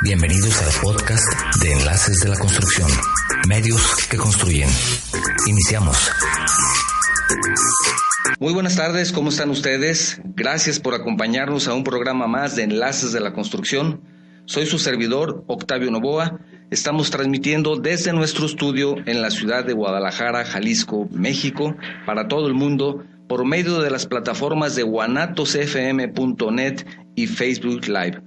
Bienvenidos al podcast de Enlaces de la Construcción, medios que construyen. Iniciamos. Muy buenas tardes, ¿cómo están ustedes? Gracias por acompañarnos a un programa más de Enlaces de la Construcción. Soy su servidor, Octavio Novoa. Estamos transmitiendo desde nuestro estudio en la ciudad de Guadalajara, Jalisco, México, para todo el mundo, por medio de las plataformas de guanatosfm.net y Facebook Live.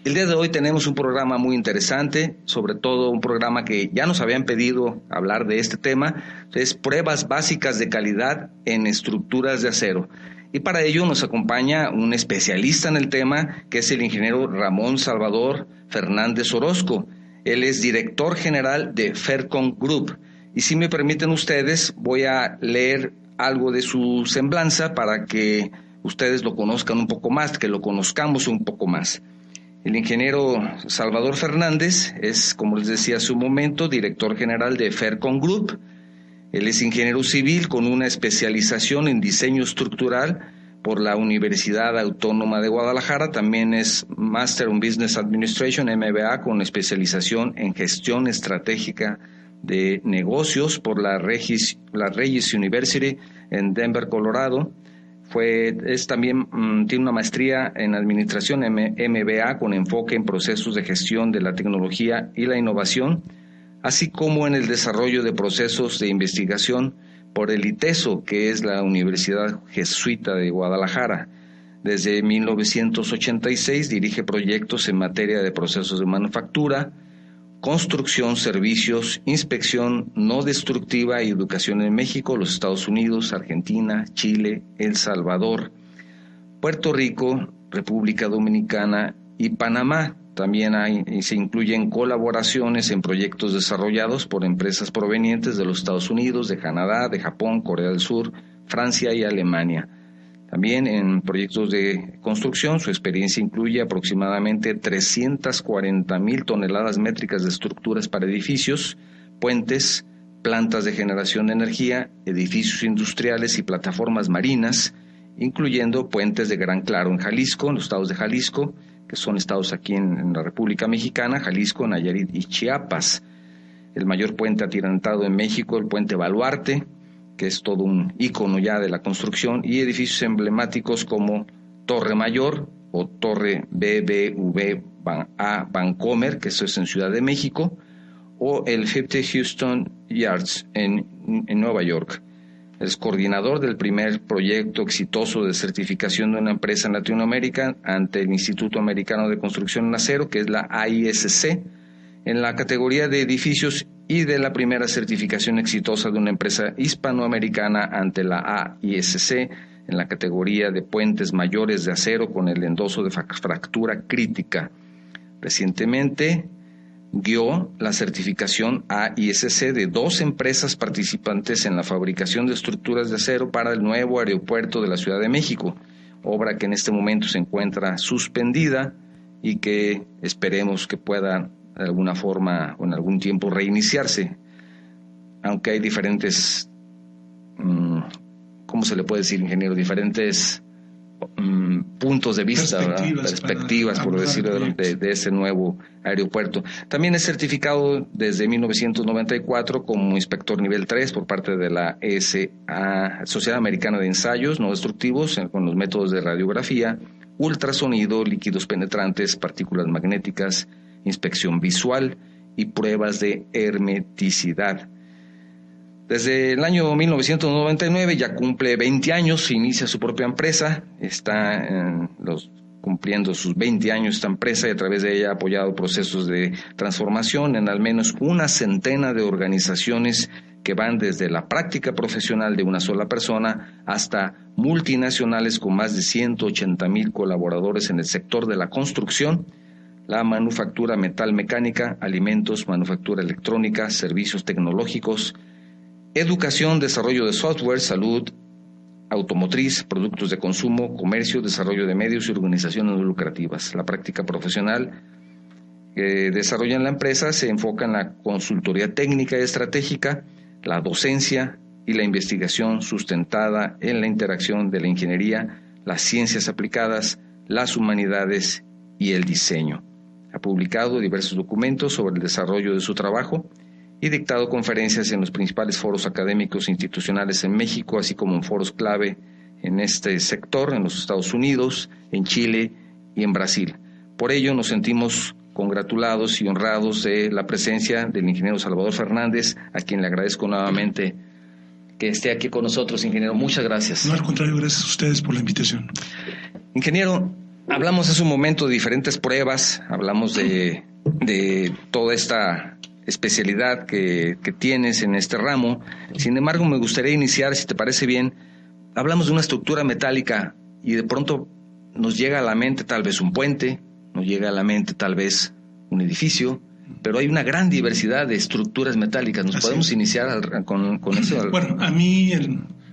El día de hoy tenemos un programa muy interesante, sobre todo un programa que ya nos habían pedido hablar de este tema, es pruebas básicas de calidad en estructuras de acero. Y para ello nos acompaña un especialista en el tema, que es el ingeniero Ramón Salvador Fernández Orozco. Él es director general de Fercon Group. Y si me permiten ustedes, voy a leer algo de su semblanza para que ustedes lo conozcan un poco más, que lo conozcamos un poco más. El ingeniero Salvador Fernández es, como les decía hace un momento, director general de Fercon Group. Él es ingeniero civil con una especialización en diseño estructural por la Universidad Autónoma de Guadalajara. También es Master in Business Administration, MBA, con especialización en gestión estratégica de negocios por la Regis University en Denver, Colorado. Tiene una maestría en administración MBA con enfoque en procesos de gestión de la tecnología y la innovación, así como en el desarrollo de procesos de investigación por el ITESO, que es la Universidad Jesuita de Guadalajara. Desde 1986 dirige proyectos en materia de procesos de manufactura, construcción, servicios, inspección no destructiva y educación en México, los Estados Unidos, Argentina, Chile, El Salvador, Puerto Rico, República Dominicana y Panamá. También se incluyen colaboraciones en proyectos desarrollados por empresas provenientes de los Estados Unidos, de Canadá, de Japón, Corea del Sur, Francia y Alemania. También en proyectos de construcción, su experiencia incluye aproximadamente 340,000 toneladas métricas de estructuras para edificios, puentes, plantas de generación de energía, edificios industriales y plataformas marinas, incluyendo puentes de Gran Claro en Jalisco, en los estados de Jalisco, que son estados aquí en la República Mexicana, Jalisco, Nayarit y Chiapas. El mayor puente atirantado en México, el puente Baluarte, que es todo un ícono ya de la construcción, y edificios emblemáticos como Torre Mayor o Torre BBVA Bancomer, que eso es en Ciudad de México, o el 50 Houston Yards en Nueva York. Es coordinador del primer proyecto exitoso de certificación de una empresa en Latinoamérica ante el Instituto Americano de Construcción en Acero, que es la AISC, en la categoría de edificios, y de la primera certificación exitosa de una empresa hispanoamericana ante la AISC en la categoría de puentes mayores de acero con el endoso de fractura crítica. Recientemente guió la certificación AISC de 2 empresas participantes en la fabricación de estructuras de acero para el nuevo aeropuerto de la Ciudad de México, obra que en este momento se encuentra suspendida y que esperemos que pueda de alguna forma o en algún tiempo reiniciarse, aunque hay diferentes, ¿cómo se le puede decir, ingeniero? Diferentes puntos de vista, perspectivas por decirlo, de ese nuevo aeropuerto. También es certificado desde 1994 como inspector nivel 3 por parte de la Sociedad Americana de Ensayos No Destructivos con los métodos de radiografía, ultrasonido, líquidos penetrantes, partículas magnéticas, inspección visual y pruebas de hermeticidad. Desde el año 1999 ya cumple 20 años, inicia su propia empresa, está cumpliendo sus 20 años esta empresa y a través de ella ha apoyado procesos de transformación en al menos una centena de organizaciones que van desde la práctica profesional de una sola persona hasta multinacionales con más de 180,000 colaboradores en el sector de la construcción, la manufactura metal mecánica, alimentos, manufactura electrónica, servicios tecnológicos, educación, desarrollo de software, salud, automotriz, productos de consumo, comercio, desarrollo de medios y organizaciones no lucrativas. La práctica profesional que desarrolla en la empresa se enfoca en la consultoría técnica y estratégica, la docencia y la investigación sustentada en la interacción de la ingeniería, las ciencias aplicadas, las humanidades y el diseño. Ha publicado diversos documentos sobre el desarrollo de su trabajo y dictado conferencias en los principales foros académicos e institucionales en México, así como en foros clave en este sector, en los Estados Unidos, en Chile y en Brasil. Por ello nos sentimos congratulados y honrados de la presencia del ingeniero Salvador Fernández, a quien le agradezco nuevamente que esté aquí con nosotros, ingeniero. Muchas gracias. No, al contrario, gracias a ustedes por la invitación. Ingeniero, hablamos hace un momento de diferentes pruebas, hablamos de toda esta especialidad que tienes en este ramo. Sin embargo, me gustaría iniciar, si te parece bien, hablamos de una estructura metálica y de pronto nos llega a la mente tal vez un puente, nos llega a la mente tal vez un edificio, pero hay una gran diversidad de estructuras metálicas. ¿Nos podemos iniciar con eso? Bueno, a mí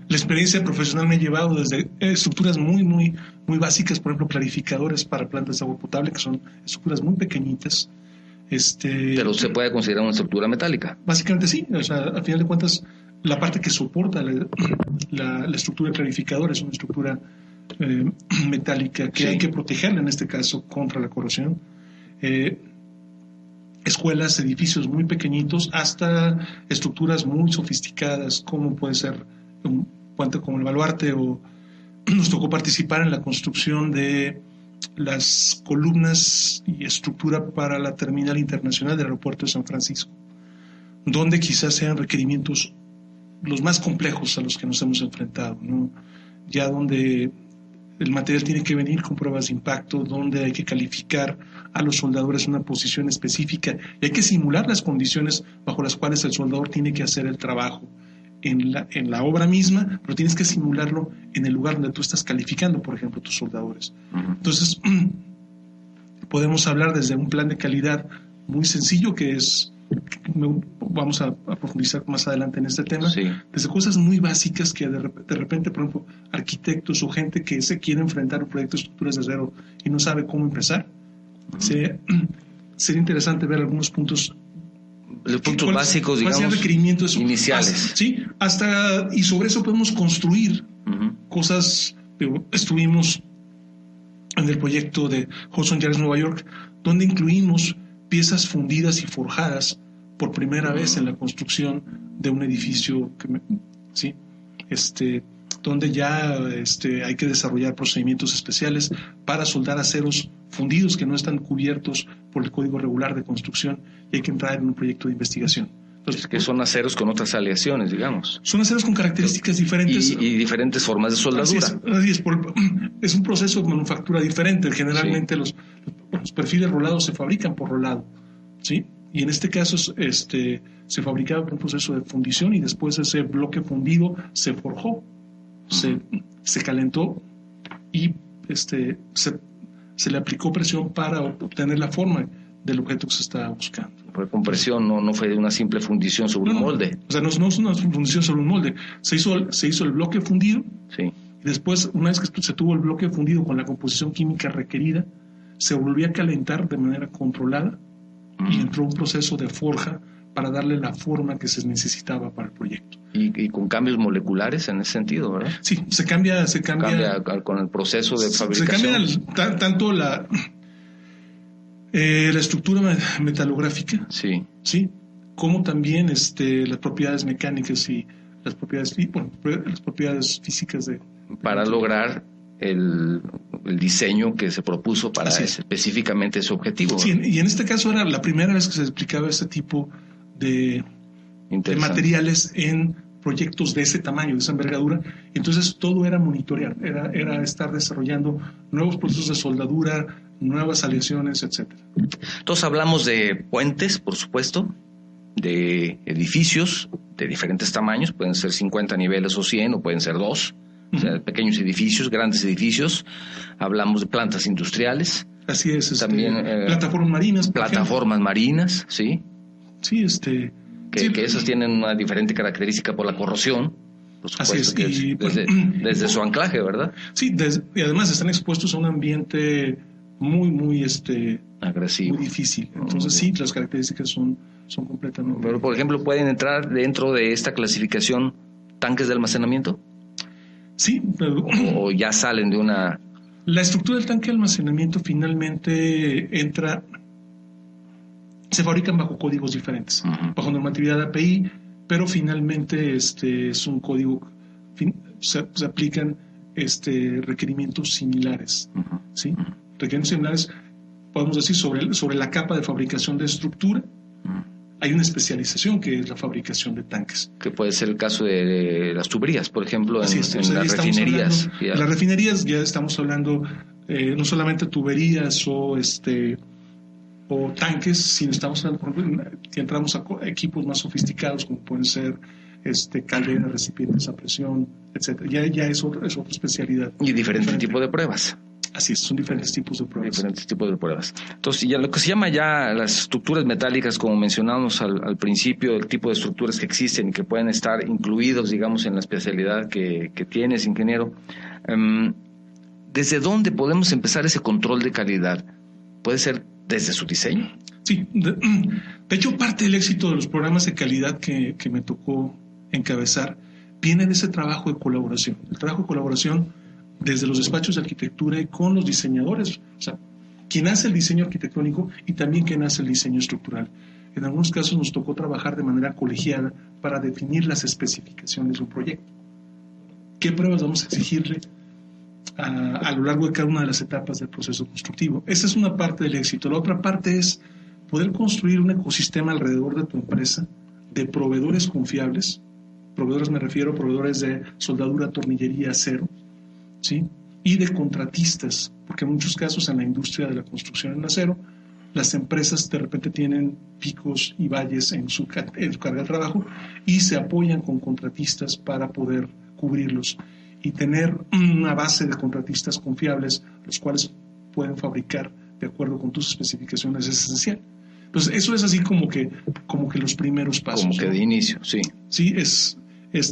la experiencia profesional me ha llevado desde estructuras muy básicas, por ejemplo, clarificadores para plantas de agua potable, que son estructuras muy pequeñitas. Pero se puede considerar una estructura metálica. Básicamente sí, o sea, al final de cuentas, la parte que soporta la estructura clarificadora es una estructura metálica que hay que protegerla, en este caso, contra la corrosión. Escuelas, edificios muy pequeñitos, hasta estructuras muy sofisticadas, como puede ser un puente como el Baluarte, o nos tocó participar en la construcción de las columnas y estructura para la terminal internacional del aeropuerto de San Francisco, donde quizás sean requerimientos los más complejos a los que nos hemos enfrentado, ¿no? Ya donde el material tiene que venir con pruebas de impacto, donde hay que calificar a los soldadores en una posición específica y hay que simular las condiciones bajo las cuales el soldador tiene que hacer el trabajo en la obra misma, pero tienes que simularlo en el lugar donde tú estás calificando, por ejemplo, tus soldadores. Entonces, podemos hablar desde un plan de calidad muy sencillo, que es, vamos a profundizar más adelante en este tema, sí, desde cosas muy básicas que de repente, por ejemplo, arquitectos o gente que se quiere enfrentar a un proyecto de estructuras de acero y no sabe cómo empezar. Sería interesante ver algunos puntos. Los puntos básicos, digamos, requerimientos iniciales. Y sobre eso podemos construir cosas. Estuvimos en el proyecto de Hudson Yards, Nueva York, donde incluimos piezas fundidas y forjadas por primera vez en la construcción de un edificio donde ya hay que desarrollar procedimientos especiales para soldar aceros fundidos que no están cubiertos por el Código Regular de Construcción, y hay que entrar en un proyecto de investigación. Entonces, que son aceros con otras aleaciones, digamos. Son aceros con características diferentes. Y diferentes formas de soldadura. Así es, es un proceso de manufactura diferente. Generalmente los perfiles rolados se fabrican por rolado, ¿sí? Y en este caso se fabricaba por un proceso de fundición, y después ese bloque fundido se forjó, se calentó y se le aplicó presión para obtener la forma del objeto que se estaba buscando. Porque con presión no fue una simple fundición sobre un molde. O sea, no es una fundición sobre un molde. Se hizo el bloque fundido, sí, y después, una vez que se tuvo el bloque fundido con la composición química requerida, se volvió a calentar de manera controlada y entró un proceso de forja para darle la forma que se necesitaba para el proyecto. Y con cambios moleculares en ese sentido, ¿verdad? Sí, se cambia con el proceso de fabricación. Se cambia tanto la estructura metalográfica, sí, como también las propiedades mecánicas y las propiedades físicas para lograr el diseño que se propuso para específicamente ese objetivo. Sí, y en este caso era la primera vez que se explicaba este tipo de materiales en proyectos de ese tamaño, de esa envergadura. Entonces todo era monitorear, era estar desarrollando nuevos procesos de soldadura, nuevas aleaciones, etcétera. Entonces hablamos de puentes, por supuesto, de edificios de diferentes tamaños, pueden ser 50 niveles o 100, o pueden ser 2, o sea, pequeños edificios, grandes edificios. Hablamos de plantas industriales. Así es. También plataformas marinas. Plataformas marinas, sí. Sí, que esas tienen una diferente característica por la corrosión, por supuesto. Así es. Desde su anclaje, ¿verdad? Sí, y además están expuestos a un ambiente muy agresivo, muy difícil. Entonces sí, las características son completamente. Pero por ejemplo, ¿pueden entrar dentro de esta clasificación tanques de almacenamiento? Sí, pero o ya salen de una. La estructura del tanque de almacenamiento finalmente entra se fabrican bajo códigos diferentes, bajo normatividad API, pero finalmente es un código, se aplican requerimientos similares, ¿sí? Requerimientos similares, podemos decir, sobre la capa de fabricación de estructura. Hay una especialización que es la fabricación de tanques. Que puede ser el caso de las tuberías, por ejemplo, en las refinerías. En las refinerías ya estamos hablando no solamente tuberías o tanques, sino estamos hablando, por ejemplo, que entramos a equipos más sofisticados como pueden ser calderas, recipientes a presión, etcétera. Ya es otra especialidad. Y diferente tipo de pruebas. Así es, son diferentes tipos de pruebas. Diferentes tipos de pruebas. Entonces, ya lo que se llama ya las estructuras metálicas, como mencionamos al principio, el tipo de estructuras que existen y que pueden estar incluidos, digamos, en la especialidad que tienes, ingeniero. ¿Desde dónde podemos empezar ese control de calidad? ¿Puede ser desde su diseño? Sí, de hecho, parte del éxito de los programas de calidad que me tocó encabezar viene de ese trabajo de colaboración. El trabajo de colaboración desde los despachos de arquitectura y con los diseñadores, o sea, quien hace el diseño arquitectónico y también quien hace el diseño estructural. En algunos casos nos tocó trabajar de manera colegiada para definir las especificaciones de un proyecto. ¿Qué pruebas vamos a exigirle a lo largo de cada una de las etapas del proceso constructivo? Esa es una parte del éxito. La otra parte es poder construir un ecosistema alrededor de tu empresa de proveedores confiables. Proveedores me refiero a proveedores de soldadura, tornillería, acero, ¿sí? Y de contratistas, porque en muchos casos en la industria de la construcción en acero, las empresas de repente tienen picos y valles en su carga de trabajo y se apoyan con contratistas para poder cubrirlos. Y tener una base de contratistas confiables, los cuales pueden fabricar de acuerdo con tus especificaciones, es esencial. Entonces, eso es así como que los primeros pasos. Como que de inicio, sí. Sí, es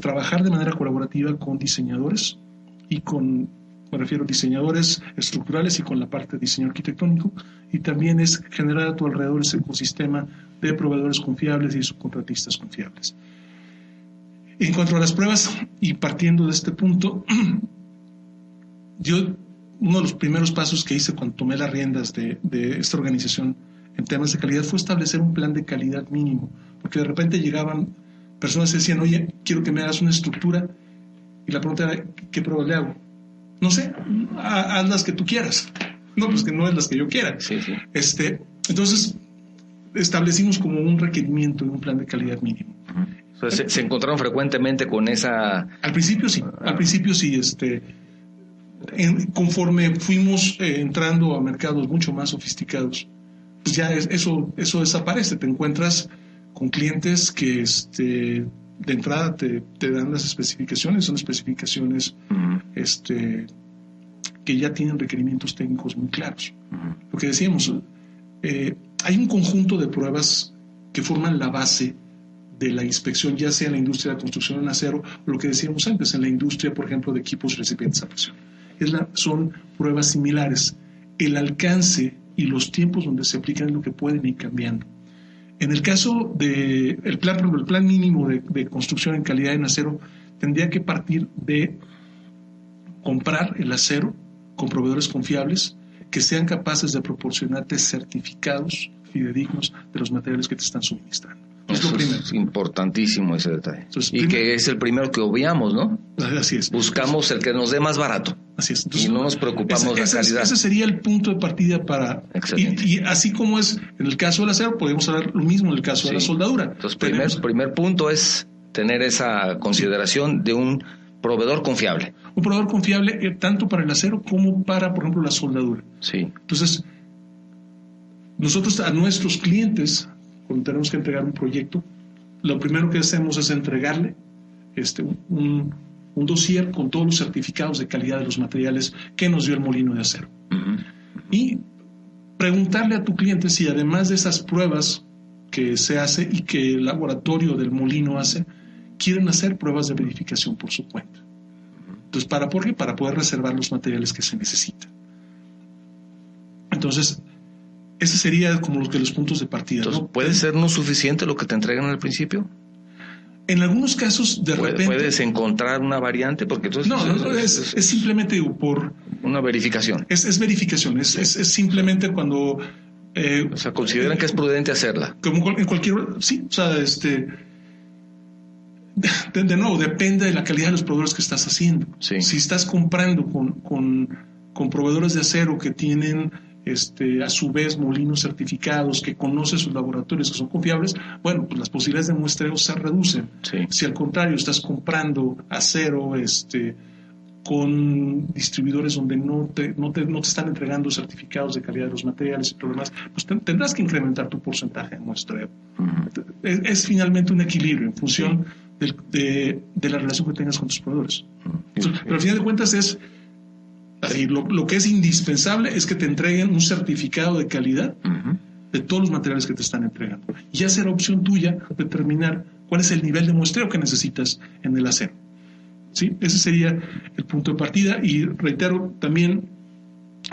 trabajar de manera colaborativa con diseñadores y me refiero a diseñadores estructurales y con la parte de diseño arquitectónico, y también es generar a tu alrededor ese ecosistema de proveedores confiables y subcontratistas confiables. En cuanto a las pruebas, y partiendo de este punto, uno de los primeros pasos que hice cuando tomé las riendas de esta organización en temas de calidad fue establecer un plan de calidad mínimo, porque de repente llegaban personas que decían, oye, quiero que me hagas una estructura, y la pregunta era, ¿qué pruebas le hago? No sé, haz las que tú quieras. No, pues que no es las que yo quiera. Sí. Entonces, establecimos como un requerimiento de un plan de calidad mínimo. Entonces, ¿se encontraron frecuentemente con esa...? Al principio sí. Conforme fuimos entrando a mercados mucho más sofisticados, pues ya eso desaparece. Te encuentras con clientes que de entrada te dan las especificaciones, son especificaciones que ya tienen requerimientos técnicos muy claros. Lo que decíamos, hay un conjunto de pruebas que forman la base de la inspección, ya sea en la industria de la construcción en acero o lo que decíamos antes, en la industria, por ejemplo, de equipos recipientes a presión. Son pruebas similares. El alcance y los tiempos donde se aplican es lo que pueden ir cambiando. En el caso del plan mínimo de construcción en calidad en acero, tendría que partir de comprar el acero con proveedores confiables que sean capaces de proporcionarte certificados fidedignos de los materiales que te están suministrando. Es importantísimo ese detalle. Entonces, que es el primero que obviamos, ¿no? Así es. Buscamos el que nos dé más barato. Así es. Entonces, y no nos preocupamos de la calidad. Ese sería el punto de partida para... Y así como es en el caso del acero, podemos hablar lo mismo en el caso de la soldadura. Entonces, primer punto es tener esa consideración de un proveedor confiable. Un proveedor confiable tanto para el acero como para, por ejemplo, la soldadura. Sí. Entonces, nosotros a nuestros clientes, cuando tenemos que entregar un proyecto, lo primero que hacemos es entregarle un dossier con todos los certificados de calidad de los materiales que nos dio el molino de acero. Y preguntarle a tu cliente si además de esas pruebas que se hace y que el laboratorio del molino hace, quieren hacer pruebas de verificación por su cuenta. Entonces, ¿por qué? Para poder reservar los materiales que se necesitan. Entonces, ese sería como los puntos de partida. Entonces, ¿no? ¿Puede ser no suficiente lo que te entregan al principio? En algunos casos, de repente... ¿Puedes encontrar una variante? Porque entonces es simplemente por... Una verificación. Es verificación. Es simplemente cuando O sea, consideran que es prudente hacerla. Como en cualquier... Sí, o sea, de nuevo, depende de la calidad de los proveedores que estás haciendo. Sí. Si estás comprando con proveedores de acero que tienen a su vez molinos certificados, que conocen sus laboratorios, que son confiables, bueno, pues las posibilidades de muestreo se reducen. Sí. Si al contrario estás comprando acero con distribuidores donde no te están entregando certificados de calidad de los materiales y todo lo demás, pues tendrás que incrementar tu porcentaje de muestreo. Uh-huh. Es finalmente un equilibrio en función de la relación que tengas con tus proveedores. Uh-huh. Entonces, pero al final de cuentas es así, lo que es indispensable es que te entreguen un certificado de calidad uh-huh. de todos los materiales que te están entregando. Y ya será opción tuya determinar cuál es el nivel de muestreo que necesitas en el acero. ¿Sí? Ese sería el punto de partida, y reitero también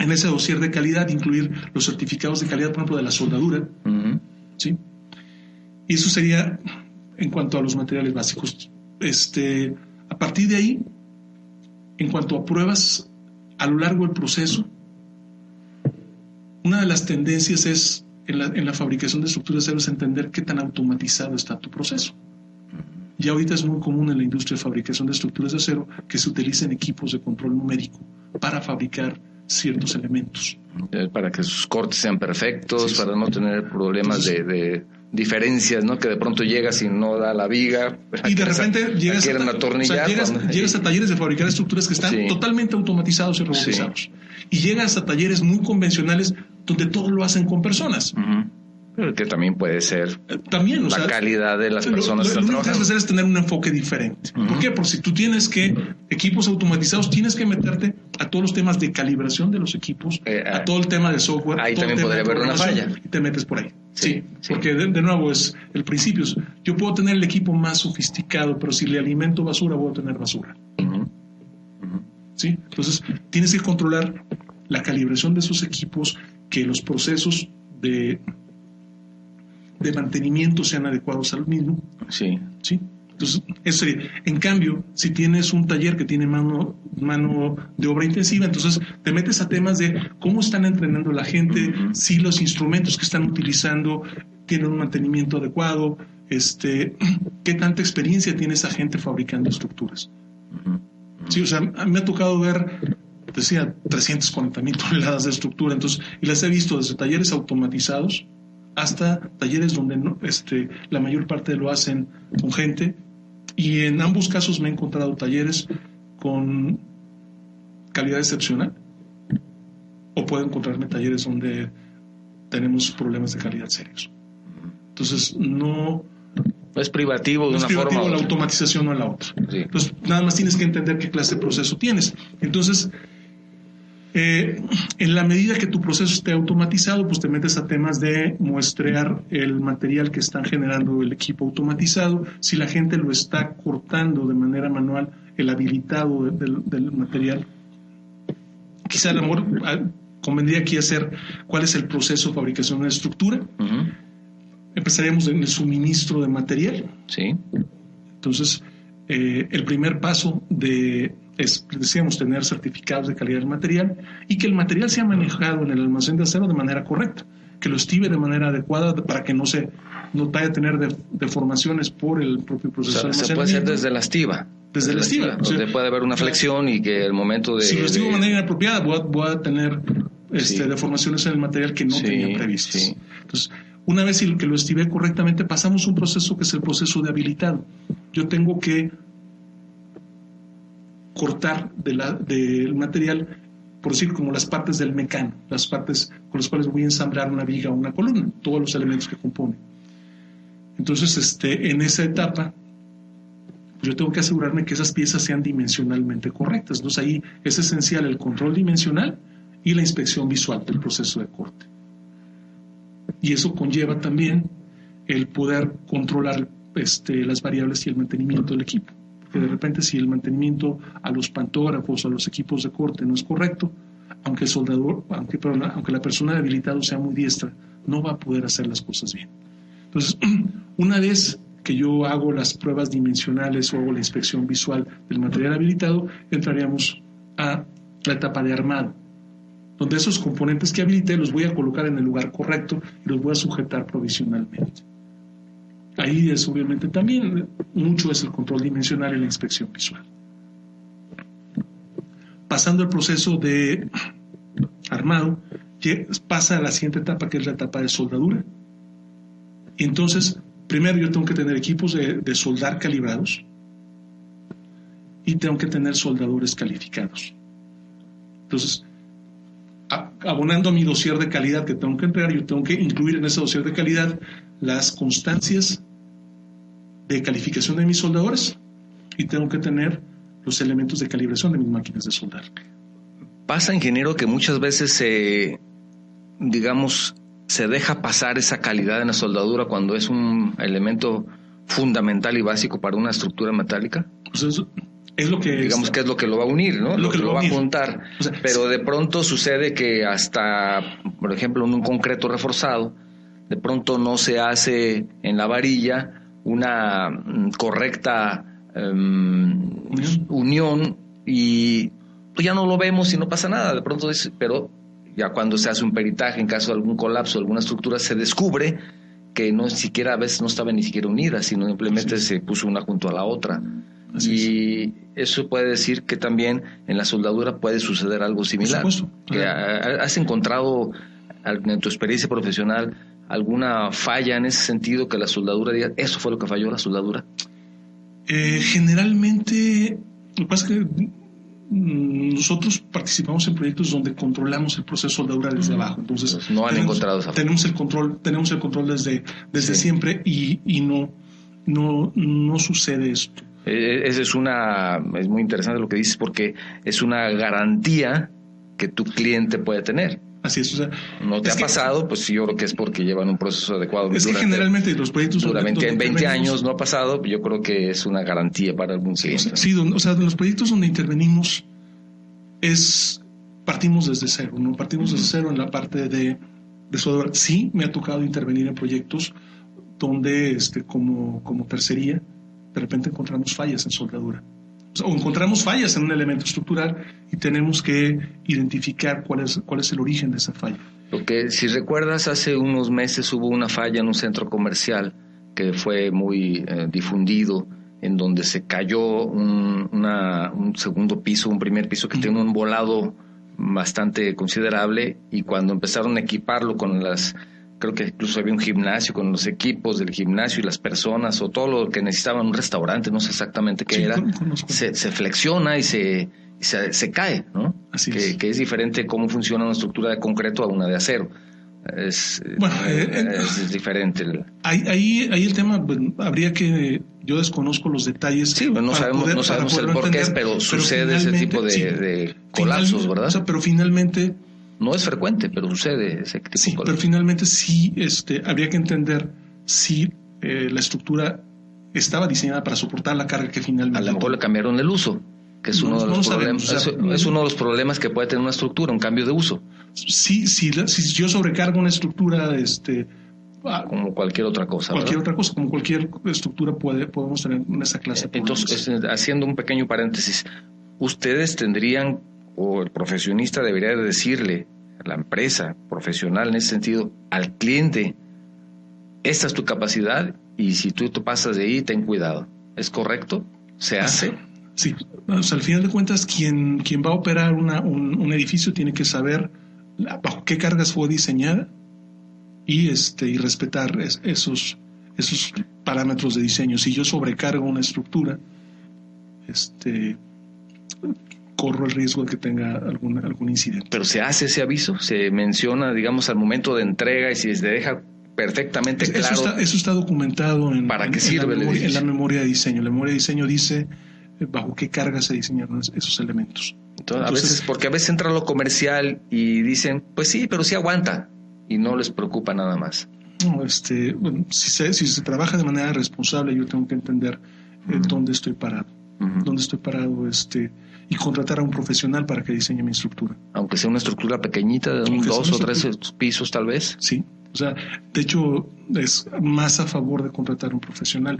en ese dossier de calidad incluir los certificados de calidad, por ejemplo, de la soldadura. Uh-huh. ¿Sí? Y eso sería en cuanto a los materiales básicos. A partir de ahí, en cuanto a pruebas a lo largo del proceso, una de las tendencias es en la fabricación de estructuras de acero es entender qué tan automatizado está tu proceso. Ya ahorita es muy común en la industria de fabricación de estructuras de acero que se utilicen equipos de control numérico para fabricar ciertos elementos. Para que sus cortes sean perfectos, Sí, para no tener problemas de diferencias, ¿no? Que de pronto llegas y no da la viga. Y de repente llegas a talleres de fabricar estructuras que están totalmente automatizados y robotizados. Sí. Y llegas a talleres muy convencionales donde todo lo hacen con personas. Uh-huh. Pero que también puede ser también, la calidad de las personas que están trabajando. Lo que tienes que hacer es tener un enfoque diferente. Uh-huh. ¿Por qué? Porque si tú tienes equipos automatizados, tienes que meterte a todos los temas de calibración de los equipos, a todo el tema de software. Ahí también podría haber una falla. Y te metes por ahí. Sí. Sí. Porque de nuevo es el principio. Yo puedo tener el equipo más sofisticado, pero si le alimento basura, voy a tener basura. Uh-huh. Uh-huh. ¿Sí? Entonces, tienes que controlar la calibración de esos equipos, que los procesos de mantenimiento sean adecuados al mismo. Sí. ¿Sí? Entonces, eso sería. En cambio, si tienes un taller que tiene mano de obra intensiva, entonces te metes a temas de cómo están entrenando la gente, uh-huh. si los instrumentos que están utilizando tienen un mantenimiento adecuado, qué tanta experiencia tiene esa gente fabricando estructuras. Uh-huh. Sí, o sea, a mí me ha tocado ver, decía, 340,000 toneladas de estructura, entonces, y las he visto desde talleres automatizados hasta talleres donde la mayor parte lo hacen con gente, y en ambos casos me he encontrado talleres con calidad excepcional, o puedo encontrarme talleres donde tenemos problemas de calidad serios. Entonces no es privativo de una forma la automatización o la otra. Sí. Entonces nada más tienes que entender qué clase de proceso tienes. Entonces en la medida que tu proceso esté automatizado, pues te metes a temas de muestrear el material que están generando el equipo automatizado. Si la gente lo está cortando de manera manual, el habilitado del material. Quizá a lo mejor convendría aquí hacer cuál es el proceso de fabricación de una estructura. Uh-huh. Empezaríamos en el suministro de material. Sí. Entonces, el primer paso es, decíamos, tener certificados de calidad del material y que el material sea manejado en el almacén de acero de manera correcta, que lo estive de manera adecuada para que no vaya a tener deformaciones por el propio proceso de almacenamiento. Se puede hacer desde la estiva. Desde la estiva. Donde puede haber una flexión y que el momento de... Si lo estivo de manera inapropiada, voy a tener deformaciones en el material que no tenía previstas. Sí. Entonces, una vez que lo estivé correctamente, pasamos un proceso que es el proceso de habilitado. Yo tengo que cortar del material, por decir, como las partes del mecano, las partes con las cuales voy a ensamblar una viga o una columna, todos los elementos que componen. Entonces, en esa etapa, pues yo tengo que asegurarme que esas piezas sean dimensionalmente correctas. Entonces, ahí es esencial el control dimensional y la inspección visual del proceso de corte. Y eso conlleva también el poder controlar las variables y el mantenimiento del equipo. Que de repente, si el mantenimiento a los pantógrafos o a los equipos de corte no es correcto, aunque la persona de habilitado sea muy diestra, no va a poder hacer las cosas bien. Entonces, una vez que yo hago las pruebas dimensionales o hago la inspección visual del material habilitado, entraríamos a la etapa de armado, donde esos componentes que habilité los voy a colocar en el lugar correcto y los voy a sujetar provisionalmente. Ahí es obviamente también mucho es el control dimensional y la inspección visual. Pasando el proceso de armado, pasa a la siguiente etapa, que es la etapa de soldadura. Y entonces, primero yo tengo que tener equipos de soldar calibrados y tengo que tener soldadores calificados. Entonces, abonando a mi dossier de calidad que tengo que entregar, yo tengo que incluir en ese dossier de calidad las constancias de calificación de mis soldadores y tengo que tener los elementos de calibración de mis máquinas de soldar. Pasa, ingeniero, que muchas veces se deja pasar esa calidad en la soldadura cuando es un elemento fundamental y básico para una estructura metálica. Pues es lo que que es lo que lo va a unir, ¿no? Lo que lo va a juntar. O sea, pero de pronto sucede que hasta, por ejemplo, en un concreto reforzado, de pronto no se hace en la varilla una correcta unión y pues ya no lo vemos y no pasa nada. De pronto pero ya cuando se hace un peritaje en caso de algún colapso de alguna estructura se descubre que no siquiera a veces no estaban ni siquiera unidas, sino simplemente se puso una junto a la otra. Y eso puede decir que también en la soldadura puede suceder algo similar. Por supuesto. ¿Has encontrado en tu experiencia profesional alguna falla en ese sentido que la soldadura diga, eso fue lo que falló la soldadura? Generalmente, lo que pasa es que nosotros participamos en proyectos donde controlamos el proceso de soldadura desde abajo. Entonces no han encontrado esa falla. Tenemos el control desde siempre y no sucede esto. Es muy interesante lo que dices, porque es una garantía que tu cliente puede tener. Así es, o sea, no te ha pasado, pues yo creo que es porque llevan un proceso adecuado. Es que generalmente los proyectos durante 20 años no ha pasado, yo creo que es una garantía para algún cliente. Sí, o sea, los proyectos donde intervenimos partimos desde cero, ¿no? Partimos desde cero en la parte de soldadura. Sí, me ha tocado intervenir en proyectos donde como tercería de repente encontramos fallas en soldadura. O encontramos fallas en un elemento estructural y tenemos que identificar cuál es el origen de esa falla. Porque si recuerdas, hace unos meses hubo una falla en un centro comercial que fue muy difundido, en donde se cayó un segundo piso, un primer piso que tiene un volado bastante considerable, y cuando empezaron a equiparlo con creo que incluso había un gimnasio con los equipos del gimnasio y las personas o todo lo que necesitaban, un restaurante, no sé exactamente qué era, se flexiona y se cae, ¿no? Así que es diferente cómo funciona una estructura de concreto a una de acero. Es diferente. Ahí el tema, habría que, yo desconozco los detalles. Sí, no sabemos el por qué, pero sucede ese tipo de colapsos, ¿verdad? O sea, pero finalmente... No es frecuente, pero sucede ese tipo de colapsos. Pero finalmente sí habría que entender si la estructura estaba diseñada para soportar la carga que finalmente... A lo mejor le cambiaron el uso, que es uno de los problemas. Es uno de los problemas que puede tener una estructura, un cambio de uso. Sí, si yo sobrecargo una estructura, como cualquier otra cosa. Como cualquier estructura podemos tener esa clase de problemas. Entonces, haciendo un pequeño paréntesis, ustedes tendrían, o el profesionista debería de decirle a la empresa profesional en ese sentido, al cliente, esta es tu capacidad y si tú te pasas de ahí, ten cuidado. ¿Es correcto? ¿Se hace? Sí, o sea, al final de cuentas, quien va a operar un edificio tiene que saber bajo qué cargas fue diseñada y respetar esos parámetros de diseño. Si yo sobrecargo una estructura, corro el riesgo de que tenga algún incidente. Pero se hace ese aviso, se menciona, digamos, al momento de entrega, y si se deja perfectamente claro. Eso está documentado ¿para qué sirve en la memoria de diseño. La memoria de diseño dice bajo qué carga se diseñaron esos elementos. Entonces, porque a veces entra lo comercial y dicen, pues sí, pero sí aguanta, y no les preocupa nada más. No, bueno, si se trabaja de manera responsable, yo tengo que entender dónde estoy parado. Dónde estoy parado, y contratar a un profesional para que diseñe mi estructura. Aunque sea una estructura pequeñita, de 2 o 3 pisos tal vez. Sí, o sea, de hecho es más a favor de contratar a un profesional.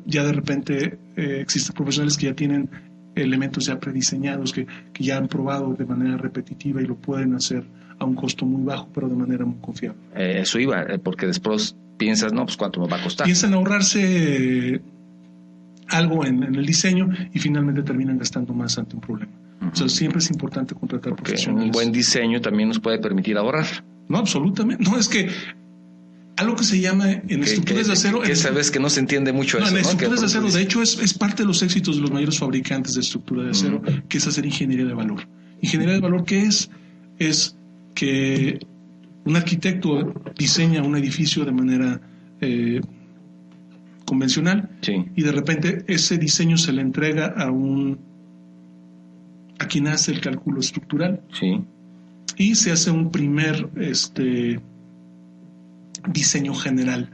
Ya de repente existen profesionales que ya tienen elementos ya prediseñados que ya han probado de manera repetitiva y lo pueden hacer a un costo muy bajo, pero de manera muy confiable. Eso iba, porque después piensas, no, pues cuánto me va a costar. Piensan ahorrarse algo en el diseño y finalmente terminan gastando más ante un problema. O sea, siempre es importante contratar profesionales. Un buen diseño también nos puede permitir ahorrar. No, absolutamente. No, es que algo que se llama en estructuras de acero... Esa vez que no se entiende mucho eso, en ¿no? estructuras de acero, de hecho, es parte de los éxitos de los mayores fabricantes de estructura de acero, que es hacer ingeniería de valor. Ingeniería de valor, ¿qué es? Es que un arquitecto diseña un edificio de manera convencional, sí, y de repente ese diseño se le entrega a quien hace el cálculo estructural, sí, y se hace un primer diseño general,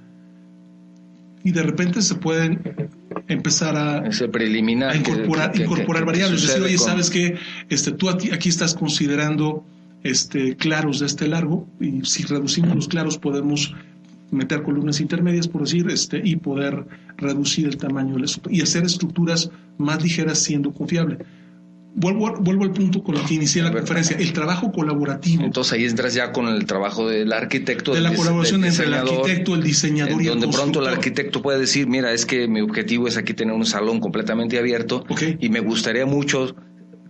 y de repente se pueden empezar a incorporar variables. Es decir, oye, ¿sabes qué? Tú aquí estás considerando claros de este largo, y si reducimos los claros podemos meter columnas intermedias, por decir, y poder reducir el tamaño y hacer estructuras más ligeras siendo confiable. Vuelvo al punto con el que inicié la conferencia, el trabajo colaborativo. Entonces ahí entras ya con el trabajo del arquitecto. De la colaboración entre el arquitecto, el diseñador y el constructor. Donde pronto el arquitecto puede decir, mira, es que mi objetivo es aquí tener un salón completamente abierto, y me gustaría mucho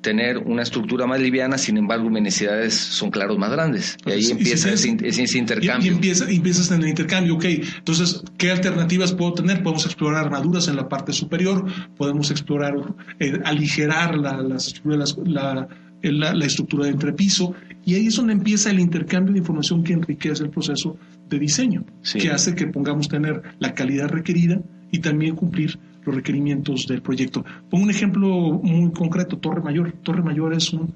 tener una estructura más liviana, sin embargo mis necesidades son claros más grandes. Y ahí empieza ese intercambio. Y empiezas en el intercambio, entonces, ¿qué alternativas puedo tener? Podemos explorar armaduras en la parte superior, podemos explorar aligerar la estructura de entrepiso, y ahí es donde empieza el intercambio de información que enriquece el proceso de diseño, que hace que podamos tener la calidad requerida y también cumplir los requerimientos del proyecto. Pongo un ejemplo muy concreto, Torre Mayor. Torre Mayor es un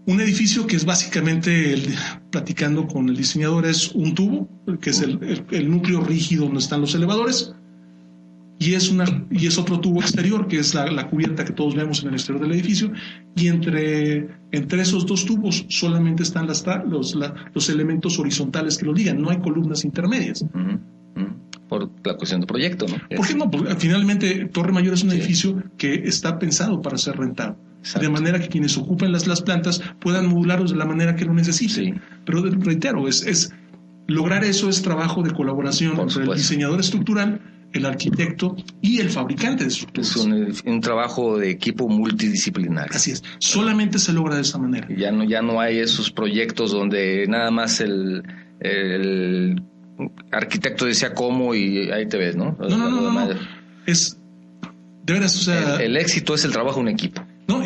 edificio que es básicamente, platicando con el diseñador, es un tubo, que es el núcleo rígido donde están los elevadores, y es otro tubo exterior, que es la cubierta que todos vemos en el exterior del edificio, y entre esos dos tubos solamente están los elementos horizontales que lo ligan, no hay columnas intermedias. Por la cuestión de proyecto, ¿no? ¿Por qué no? Porque finalmente Torre Mayor es un edificio que está pensado para ser rentado. Exacto. De manera que quienes ocupen las plantas puedan modularlos de la manera que lo necesiten. Sí. Pero reitero, lograr eso es trabajo de colaboración entre el diseñador estructural, el arquitecto y el fabricante de estructuras. Es un trabajo de equipo multidisciplinario. Así es. Solamente se logra de esa manera. Ya no hay esos proyectos donde nada más el arquitecto decía cómo y ahí te ves, ¿no? No. Es de veras, o sea, el éxito es el trabajo en equipo. No,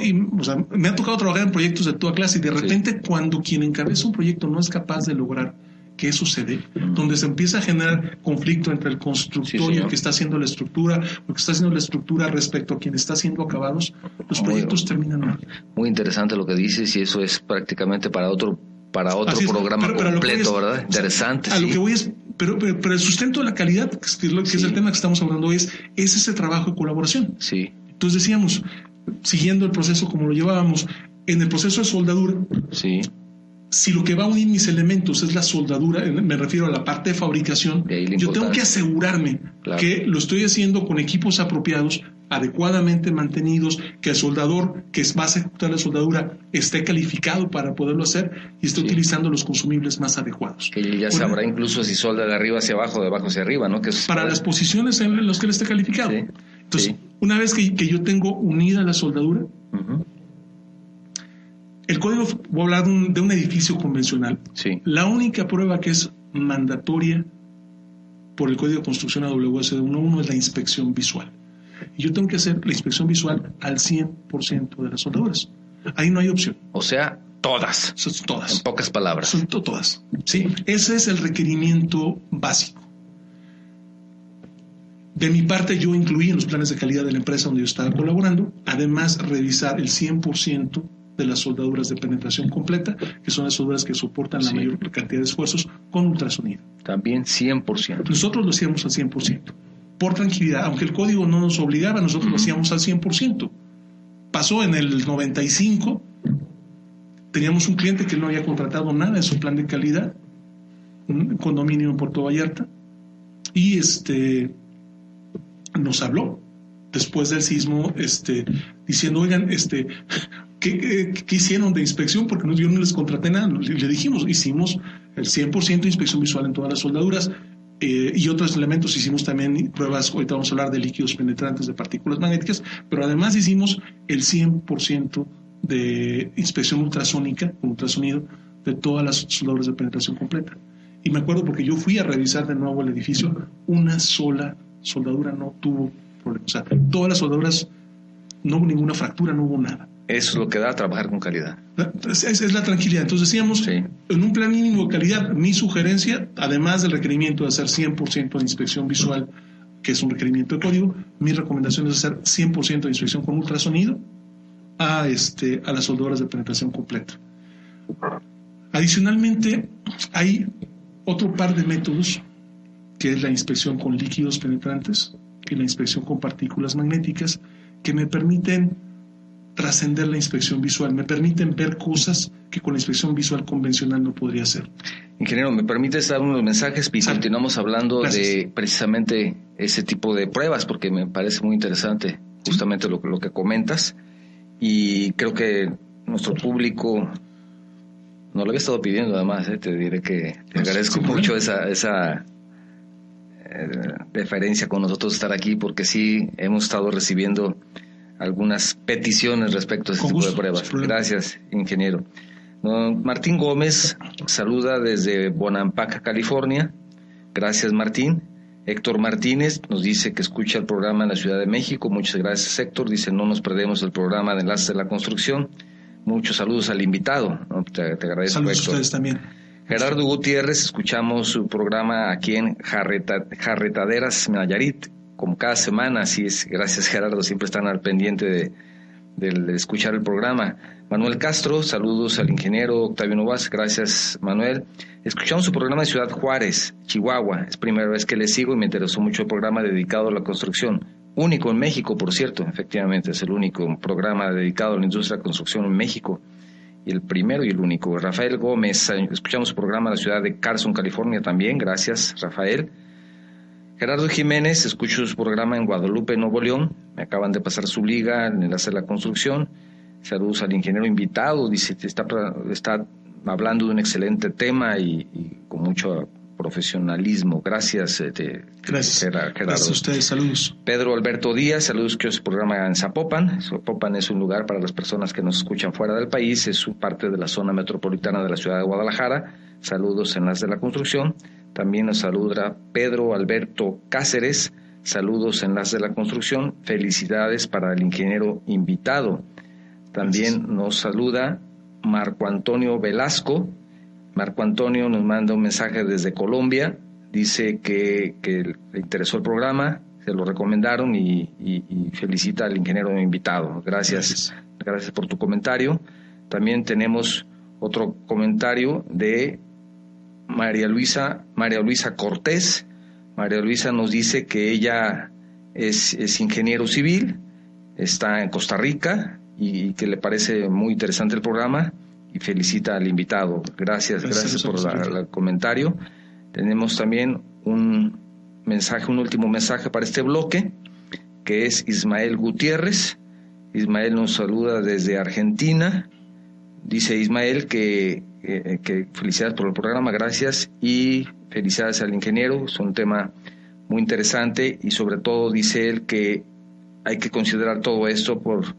me ha tocado trabajar en proyectos de toda clase, y de repente cuando quien encabeza un proyecto no es capaz de lograr que eso se dé, donde se empieza a generar conflicto entre el constructor y el que está haciendo la estructura, o que está haciendo la estructura respecto a quien está haciendo acabados, los proyectos terminan mal. Muy interesante lo que dices, y eso es prácticamente para otro programa completo, ¿verdad? Interesante. A lo que voy es, pero el sustento de la calidad, que es el tema que estamos hablando hoy, es ese trabajo de colaboración. Sí. Entonces decíamos, siguiendo el proceso como lo llevábamos, en el proceso de soldadura, si lo que va a unir mis elementos es la soldadura, me refiero a la parte de fabricación, yo tengo que asegurarme que lo estoy haciendo con equipos apropiados, adecuadamente mantenidos, que el soldador que va a ejecutar la soldadura esté calificado para poderlo hacer y esté utilizando los consumibles más adecuados. Que ya sabrá incluso si solda de arriba hacia abajo, de abajo hacia arriba, ¿no? Para las posiciones en las que él esté calificado. Entonces, una vez que yo tengo unida la soldadura, el código, voy a hablar de un edificio convencional. La única prueba que es mandatoria por el Código de Construcción AWS 1.1 es la inspección visual. Y yo tengo que hacer la inspección visual al 100% de las soldaduras. Ahí no hay opción. O sea, todas. Son todas. En pocas palabras. Son todas. Sí. Ese es el requerimiento básico. De mi parte, yo incluí en los planes de calidad de la empresa donde yo estaba colaborando, además revisar el 100% de las soldaduras de penetración completa, que son las soldaduras que soportan la mayor cantidad de esfuerzos con ultrasonido. También 100%. Nosotros lo hacíamos al 100%. Por tranquilidad, aunque el código no nos obligaba, nosotros lo hacíamos al 100%. Pasó en el 95, teníamos un cliente que no había contratado nada en su plan de calidad, un condominio en Puerto Vallarta, y nos habló después del sismo diciendo, oigan, ¿qué hicieron de inspección? Porque yo no les contraté nada. Le dijimos, hicimos el 100% de inspección visual en todas las soldaduras y otros elementos. Hicimos también pruebas, ahorita vamos a hablar de líquidos penetrantes, de partículas magnéticas, pero además hicimos el 100% de inspección ultrasónica, con ultrasonido, de todas las soldaduras de penetración completa. Y me acuerdo porque yo fui a revisar de nuevo el edificio, una sola soldadura no tuvo problemas. O sea, todas las soldaduras, no hubo ninguna fractura, no hubo nada. Eso es lo que da a trabajar con calidad. Es la tranquilidad. Entonces decíamos, sí, en un plan mínimo de calidad, mi sugerencia, además del requerimiento de hacer 100% de inspección visual, que es un requerimiento de código, mi recomendación es hacer 100% de inspección con ultrasonido a las soldaduras de penetración completa. Adicionalmente, hay otro par de métodos, que es la inspección con líquidos penetrantes y la inspección con partículas magnéticas, que me permiten trascender la inspección visual, me permiten ver cosas que con la inspección visual convencional no podría hacer. Ingeniero, ¿me permites dar unos mensajes? Y continuamos hablando de precisamente ese tipo de pruebas, porque me parece muy interesante justamente lo que comentas, y creo que nuestro público no lo había estado pidiendo, además, te diré que te agradezco mucho esa deferencia con nosotros estar aquí, porque sí hemos estado recibiendo algunas peticiones respecto a este tipo de pruebas. Gracias, ingeniero. Martín Gómez saluda desde Bonampak, California. Gracias, Martín. Héctor Martínez nos dice que escucha el programa en la Ciudad de México. Muchas gracias, Héctor. Dice, no nos perdemos el programa de Enlaces de la Construcción. Muchos saludos al invitado. Te agradezco, saludos, Héctor. A ustedes también. Gerardo Gutiérrez, escuchamos su programa aquí en Jarretaderas, Nayarit, como cada semana. Así es, gracias, Gerardo, siempre están al pendiente de escuchar el programa. Manuel Castro, saludos al ingeniero Octavio Novas. Gracias, Manuel. Escuchamos su programa en Ciudad Juárez, Chihuahua. Es primera vez que le sigo y me interesó mucho el programa dedicado a la construcción. Único en México, por cierto, efectivamente, es el único programa dedicado a la industria de la construcción en México. Y el primero y el único. Rafael Gómez, escuchamos su programa en la ciudad de Carson, California también. Gracias, Rafael. Gerardo Jiménez, escucho su programa en Guadalupe, Nuevo León. Me acaban de pasar su liga en Enlace de la Construcción. Saludos al ingeniero invitado. Dice que está hablando de un excelente tema y con mucho profesionalismo. Gracias, Gerardo. Gracias a ustedes, saludos. Pedro Alberto Díaz, saludos, que es programa en Zapopan. Zapopan es un lugar para las personas que nos escuchan fuera del país, es parte de la zona metropolitana de la ciudad de Guadalajara. Saludos, Enlace de la Construcción. También nos saluda Pedro Alberto Cáceres, saludos, Enlace de la Construcción. Felicidades para el ingeniero invitado. También gracias. Nos saluda Marco Antonio Velasco. Marco Antonio nos manda un mensaje desde Colombia, dice que le interesó el programa, se lo recomendaron y felicita al ingeniero invitado. Gracias por tu comentario. También tenemos otro comentario de María Luisa Cortés. María Luisa nos dice que ella es ingeniero civil, está en Costa Rica y que le parece muy interesante el programa. Y felicita al invitado. Gracias por el comentario. Tenemos también un último mensaje para este bloque, que es Ismael Gutiérrez. Ismael nos saluda desde Argentina. Dice Ismael que felicidades por el programa, gracias, y felicidades al ingeniero. Es un tema muy interesante y sobre todo dice él que hay que considerar todo esto por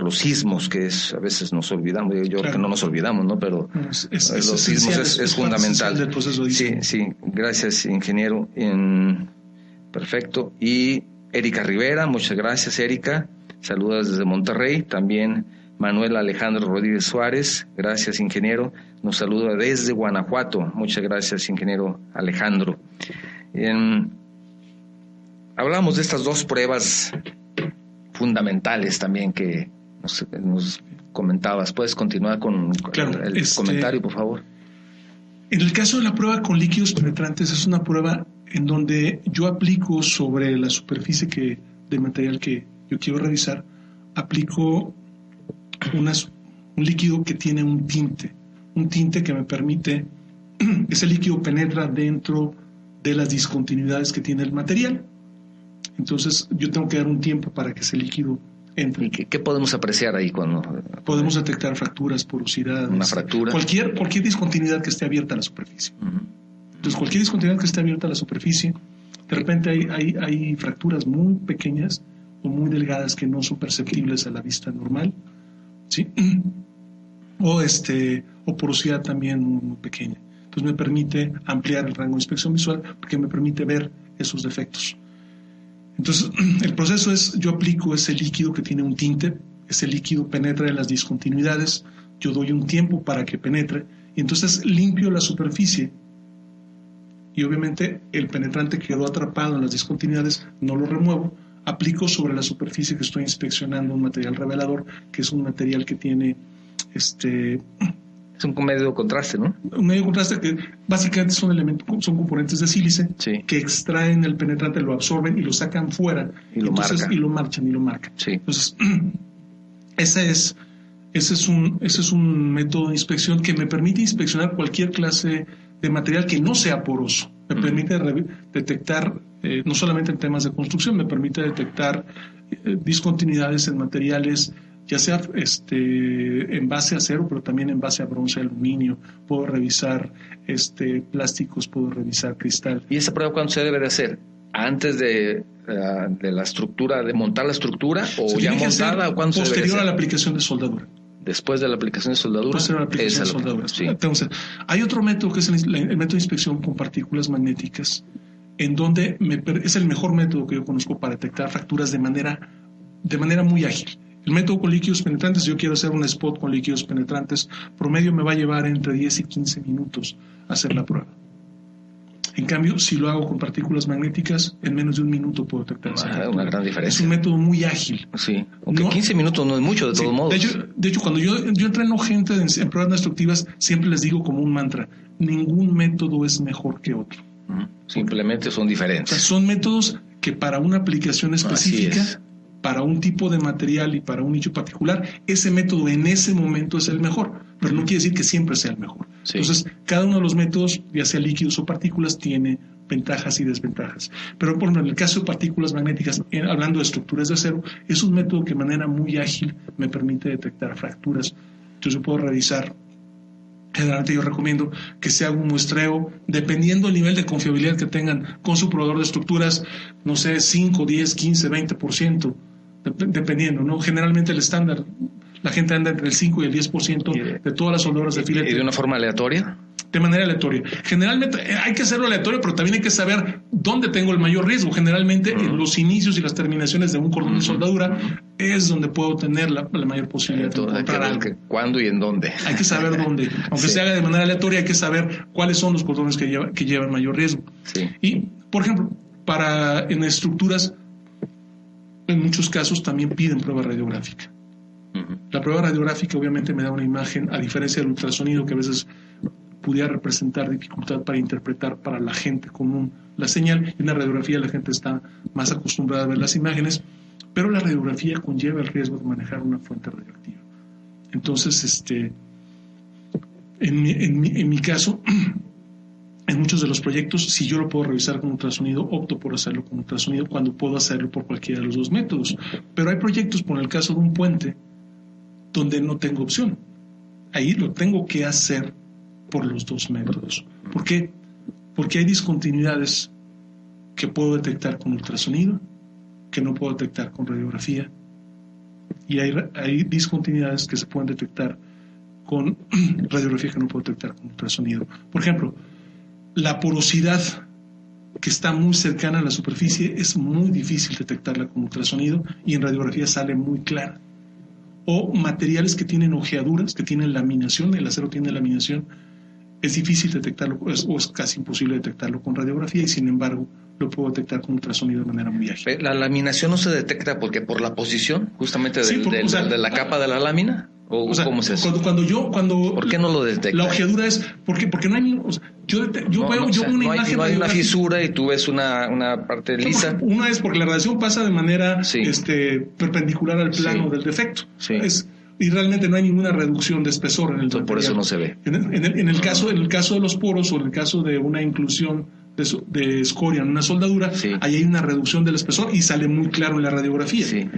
los sismos, que a veces nos olvidamos. Yo creo que no nos olvidamos, ¿no? Pero los sismos es fundamental. Del proceso de sí, gracias, ingeniero. Perfecto. Y Erika Rivera, muchas gracias, Erika. Saludos desde Monterrey. También Manuel Alejandro Rodríguez Suárez, gracias, ingeniero. Nos saluda desde Guanajuato. Muchas gracias, ingeniero Alejandro. Hablamos de estas dos pruebas fundamentales también que nos comentabas. ¿Puedes continuar con el comentario, por favor? En el caso de la prueba con líquidos penetrantes, es una prueba en donde yo aplico sobre la superficie de material que yo quiero revisar, aplico un líquido que tiene un tinte que me permite, ese líquido penetra dentro de las discontinuidades que tiene el material. Entonces yo tengo que dar un tiempo para que ese líquido entra. ¿Y qué podemos apreciar ahí cuando...? Podemos detectar fracturas, porosidades. Una fractura. Cualquier discontinuidad que esté abierta a la superficie. Entonces, cualquier discontinuidad que esté abierta a la superficie, de repente hay fracturas muy pequeñas o muy delgadas que no son perceptibles a la vista normal, ¿sí? O porosidad también muy, muy pequeña. Entonces me permite ampliar el rango de inspección visual porque me permite ver esos defectos. Entonces el proceso es, yo aplico ese líquido que tiene un tinte, ese líquido penetra en las discontinuidades, yo doy un tiempo para que penetre y entonces limpio la superficie y obviamente el penetrante quedó atrapado en las discontinuidades, no lo remuevo, aplico sobre la superficie que estoy inspeccionando un material revelador, que es un material que tiene es un medio contraste, ¿no? Un medio contraste que básicamente son componentes de sílice, sí, que extraen el penetrante, lo absorben y lo sacan fuera y lo marchan. Sí. Entonces, ese es un método de inspección que me permite inspeccionar cualquier clase de material que no sea poroso. Me permite detectar, no solamente en temas de construcción, me permite detectar discontinuidades en materiales, ya sea en base a acero, pero también en base a bronce, aluminio. Puedo revisar plásticos, puedo revisar cristal. ¿Y esa prueba cuándo se debe de hacer? ¿Antes de la estructura, de montar la estructura, o ya montada, o cuándo se debe de hacer? Posterior a la aplicación de soldadura. Después de la aplicación de soldadura. Posterior a la aplicación de soldadura. Sí. Entonces, hay otro método que es el método de inspección con partículas magnéticas, en donde es el mejor método que yo conozco para detectar fracturas de manera muy ágil. El método con líquidos penetrantes, yo quiero hacer un spot con líquidos penetrantes, promedio me va a llevar entre 10 y 15 minutos hacer la prueba. En cambio, si lo hago con partículas magnéticas, en menos de un minuto puedo detectar esa fractura. Una gran diferencia. Es un método muy ágil. Sí, aunque 15 minutos no es mucho, de todos modos. De hecho, cuando yo entreno gente en pruebas no destructivas, siempre les digo como un mantra, ningún método es mejor que otro. Simplemente son diferentes. O sea, son métodos que para una aplicación específica, para un tipo de material y para un nicho particular, ese método en ese momento es el mejor, pero no quiere decir que siempre sea el mejor. Sí. Entonces, cada uno de los métodos, ya sea líquidos o partículas, tiene ventajas y desventajas. Pero, por ejemplo, en el caso de partículas magnéticas, hablando de estructuras de acero, es un método que de manera muy ágil me permite detectar fracturas. Entonces, yo puedo revisar. Generalmente yo recomiendo que se haga un muestreo, dependiendo del nivel de confiabilidad que tengan con su proveedor de estructuras, no sé, 5, 10, 15, 20%, dependiendo, ¿no? Generalmente el estándar, la gente anda entre el 5 y el 10% de todas las soldadoras de filete. ¿Y de una forma aleatoria? De manera aleatoria. Generalmente hay que hacerlo aleatorio, pero también hay que saber dónde tengo el mayor riesgo. Generalmente en los inicios y las terminaciones de un cordón de soldadura es donde puedo tener la mayor posibilidad de encontrar algo. ¿Cuándo y en dónde? Hay que saber dónde. Aunque se haga de manera aleatoria, hay que saber cuáles son los cordones que llevan mayor riesgo. Sí. Y, por ejemplo, en estructuras, en muchos casos también piden prueba radiográfica. La prueba radiográfica obviamente me da una imagen, a diferencia del ultrasonido, que a veces pudiera representar dificultad para interpretar para la gente común la señal. En la radiografía la gente está más acostumbrada a ver las imágenes, pero la radiografía conlleva el riesgo de manejar una fuente radioactiva. Entonces, en mi caso, en muchos de los proyectos, si yo lo puedo revisar con ultrasonido, opto por hacerlo con ultrasonido cuando puedo hacerlo por cualquiera de los dos métodos. Pero hay proyectos, por el caso de un puente, donde no tengo opción. Ahí lo tengo que hacer por los dos métodos. ¿Por qué? Porque hay discontinuidades que puedo detectar con ultrasonido, que no puedo detectar con radiografía, y hay discontinuidades que se pueden detectar con radiografía que no puedo detectar con ultrasonido. Por ejemplo, la porosidad que está muy cercana a la superficie es muy difícil detectarla con ultrasonido y en radiografía sale muy clara. O materiales que tienen ojeaduras, que tienen laminación, el acero tiene laminación, es difícil detectarlo o es casi imposible detectarlo con radiografía y sin embargo lo puedo detectar con ultrasonido de manera muy ágil. ¿La laminación no se detecta porque por la posición justamente de la capa de la lámina? ¿O sea, ¿cómo es eso? ¿Por qué no lo detecta? La ojeadura es porque no hay yo veo una imagen. No hay una fisura y tú ves una parte lisa. Una es porque la radiación pasa de manera perpendicular al plano del defecto. Sí. Y realmente no hay ninguna reducción de espesor en el material. Por eso no se ve. En el caso de los poros o en el caso de una inclusión de escoria en una soldadura, sí, ahí hay una reducción del espesor y sale muy claro en la radiografía. Sí,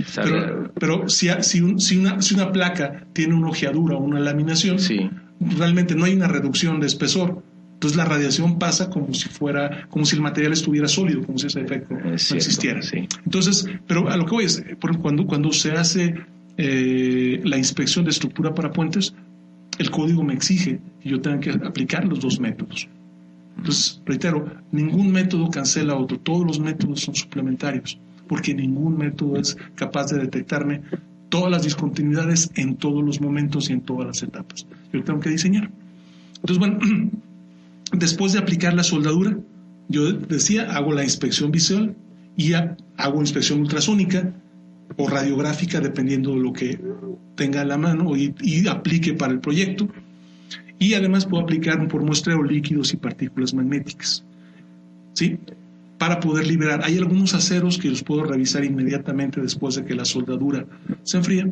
pero si una placa tiene una ojeadura o una laminación, sí, realmente no hay una reducción de espesor. Entonces la radiación pasa como si el material estuviera sólido, como si ese efecto no existiera. Sí. Entonces, pero a lo que voy es, cuando se hace la inspección de estructura para puentes, el código me exige que yo tenga que aplicar los dos métodos. Entonces, reitero, ningún método cancela otro, todos los métodos son suplementarios, porque ningún método es capaz de detectarme todas las discontinuidades en todos los momentos y en todas las etapas. Yo tengo que diseñar. Entonces, bueno, después de aplicar la soldadura, yo decía, hago la inspección visual y hago inspección ultrasónica o radiográfica, dependiendo de lo que tenga a la mano y aplique para el proyecto. Y además puedo aplicar por muestreo líquidos y partículas magnéticas, ¿sí? Para poder liberar. Hay algunos aceros que los puedo revisar inmediatamente después de que la soldadura se enfría.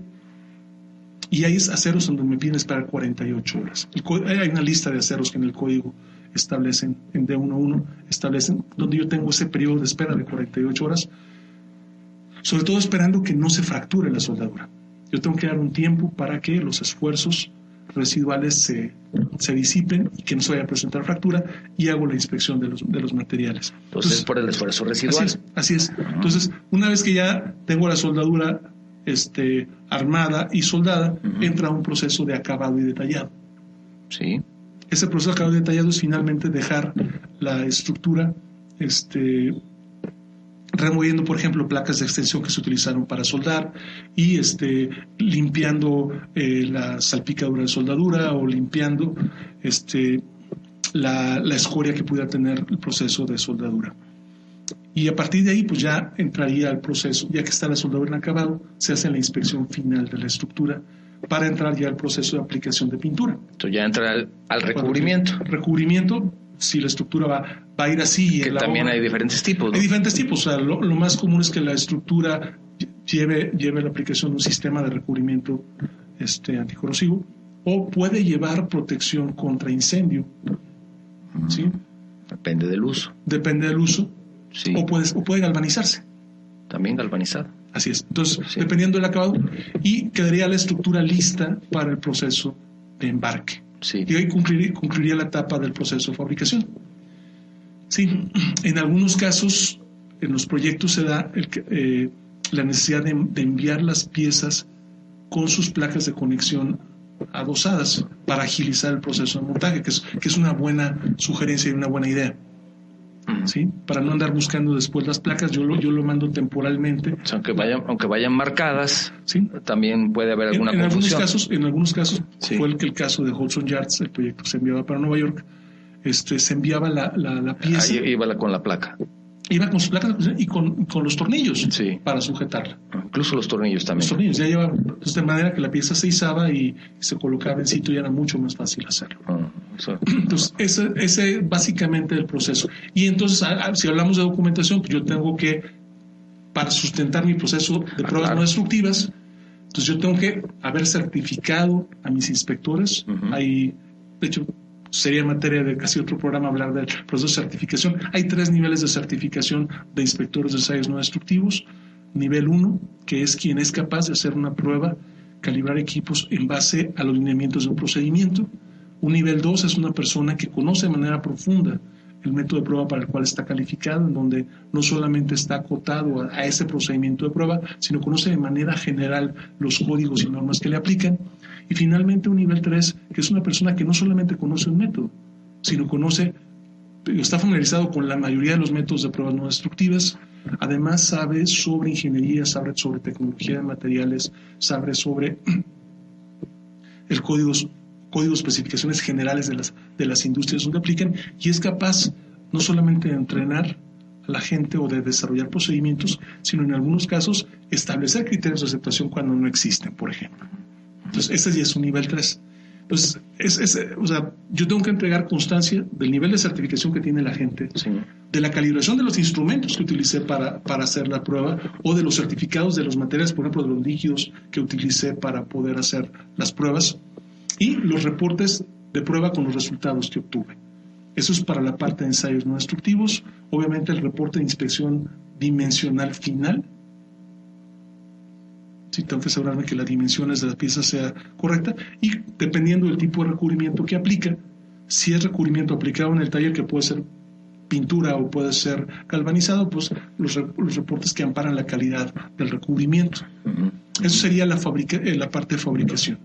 Y hay aceros donde me piden esperar 48 horas. Hay una lista de aceros que en el código establecen, en D11, establecen donde yo tengo ese periodo de espera de 48 horas, sobre todo esperando que no se fracture la soldadura. Yo tengo que dar un tiempo para que los esfuerzos residuales se disipen y que no se vaya a presentar fractura, y hago la inspección de los materiales. Entonces, por el esfuerzo residual. Así es. Entonces, una vez que ya tengo la soldadura armada y soldada, entra un proceso de acabado y detallado. Sí. Ese proceso de acabado y detallado es finalmente dejar la estructura removiendo, por ejemplo, placas de extensión que se utilizaron para soldar y limpiando la salpicadura de soldadura o limpiando la escoria que pudiera tener el proceso de soldadura. Y a partir de ahí, pues ya entraría al proceso, ya que está la soldadura en acabado, se hace la inspección final de la estructura para entrar ya al proceso de aplicación de pintura. Entonces ya entra al recubrimiento. Recubrimiento, si la estructura va a ir así. Que también hay diferentes tipos, ¿no? Hay diferentes tipos. O sea, lo más común es que la estructura lleve la aplicación de un sistema de recubrimiento anticorrosivo, o puede llevar protección contra incendio. ¿Sí? Depende del uso. Depende del uso. Sí. O puede galvanizarse. También galvanizado. Así es. Entonces, dependiendo del acabado, y quedaría la estructura lista para el proceso de embarque. Sí. Y ahí concluiría la etapa del proceso de fabricación. Sí, en algunos casos, en los proyectos se da la necesidad de enviar las piezas con sus placas de conexión adosadas para agilizar el proceso de montaje, que es una buena sugerencia y una buena idea. ¿Sí? Para no andar buscando después las placas, yo lo mando temporalmente. O sea, aunque vayan marcadas, ¿sí? También puede haber alguna confusión. En algunos casos sí. Fue el caso de Hudson Yards, el proyecto que se enviaba para Nueva York, se enviaba la pieza. Ahí iba con la placa. Iba con sus placas y con los tornillos, sí, para sujetarla. Incluso los tornillos también. Los tornillos ya llevaban. Entonces, de manera que la pieza se izaba y se colocaba en sitio, y era mucho más fácil hacerlo. Entonces, ese básicamente el proceso. Y entonces, si hablamos de documentación, pues yo tengo que, para sustentar mi proceso de pruebas no destructivas, entonces yo tengo que haber certificado a mis inspectores. De hecho, sería materia de casi otro programa hablar del proceso de certificación. Hay 3 niveles de certificación de inspectores de ensayos no destructivos. Nivel 1, que es quien es capaz de hacer una prueba, calibrar equipos en base a los lineamientos de un procedimiento. Un nivel 2 es una persona que conoce de manera profunda el método de prueba para el cual está calificado, en donde no solamente está acotado a ese procedimiento de prueba, sino conoce de manera general los códigos y normas que le aplican. Y finalmente un nivel 3, que es una persona que no solamente conoce un método, sino está familiarizado con la mayoría de los métodos de pruebas no destructivas. Además sabe sobre ingeniería, sabe sobre tecnología de materiales, sabe sobre el código, especificaciones generales de las industrias donde aplican, y es capaz no solamente de entrenar a la gente o de desarrollar procedimientos, sino en algunos casos establecer criterios de aceptación cuando no existen, por ejemplo. Entonces, este ya es un nivel 3. Entonces, yo tengo que entregar constancia del nivel de certificación que tiene la gente, sí, de la calibración de los instrumentos que utilicé para hacer la prueba, o de los certificados de los materiales, por ejemplo, de los líquidos que utilicé para poder hacer las pruebas, y los reportes de prueba con los resultados que obtuve. Eso es para la parte de ensayos no destructivos. Obviamente el reporte de inspección dimensional final. Sí, tengo que asegurarme que las dimensiones de la pieza sea correcta y dependiendo del tipo de recubrimiento que aplica, si es recubrimiento aplicado en el taller, que puede ser pintura o puede ser galvanizado, pues los reportes que amparan la calidad del recubrimiento. Eso sería la parte de fabricación.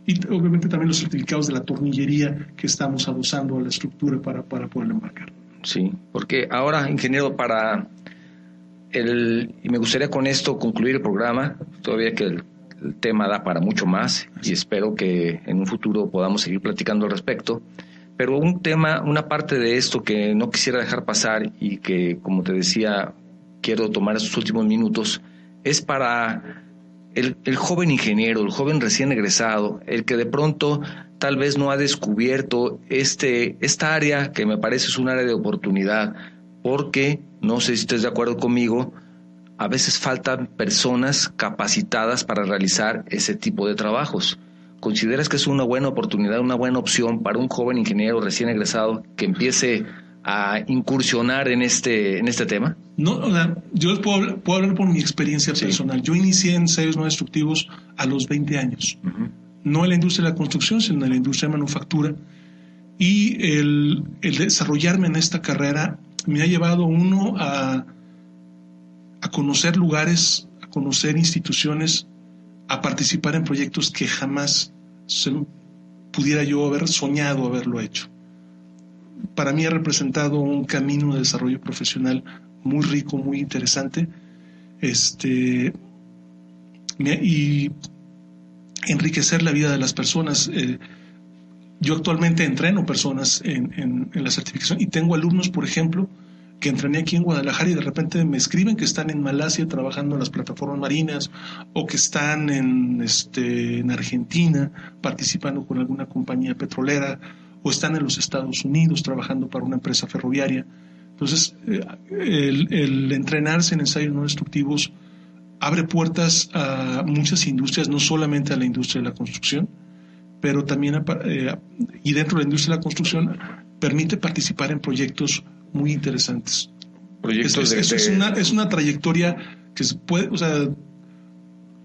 Y obviamente también los certificados de la tornillería que estamos adosando a la estructura para poderla embarcar. Sí, porque ahora, ingeniero, y me gustaría con esto concluir el programa, todavía que el tema da para mucho más y espero que en un futuro podamos seguir platicando al respecto, pero una parte de esto que no quisiera dejar pasar y que, como te decía, quiero tomar estos últimos minutos, es para el joven ingeniero, el joven recién egresado, el que de pronto tal vez no ha descubierto esta área que me parece es un área de oportunidad, porque, no sé si estés de acuerdo conmigo, a veces faltan personas capacitadas para realizar ese tipo de trabajos. ¿Consideras que es una buena oportunidad, una buena opción para un joven ingeniero recién egresado que empiece a incursionar en este tema? No, yo puedo hablar por mi experiencia personal. Yo inicié en ensayos no destructivos a los 20 años. No en la industria de la construcción, sino en la industria de manufactura. Y el desarrollarme en esta carrera me ha llevado a conocer lugares, a conocer instituciones, a participar en proyectos que jamás pudiera yo haber soñado haberlo hecho. Para mí ha representado un camino de desarrollo profesional muy rico, muy interesante, y enriquecer la vida de las personas. Yo actualmente entreno personas en la certificación y tengo alumnos, por ejemplo, que entrené aquí en Guadalajara y de repente me escriben que están en Malasia trabajando en las plataformas marinas o que están en Argentina participando con alguna compañía petrolera o están en los Estados Unidos trabajando para una empresa ferroviaria. Entonces, el entrenarse en ensayos no destructivos abre puertas a muchas industrias, no solamente a la industria de la construcción, pero también y dentro de la industria de la construcción permite participar en proyectos muy interesantes. Es una trayectoria que se puede,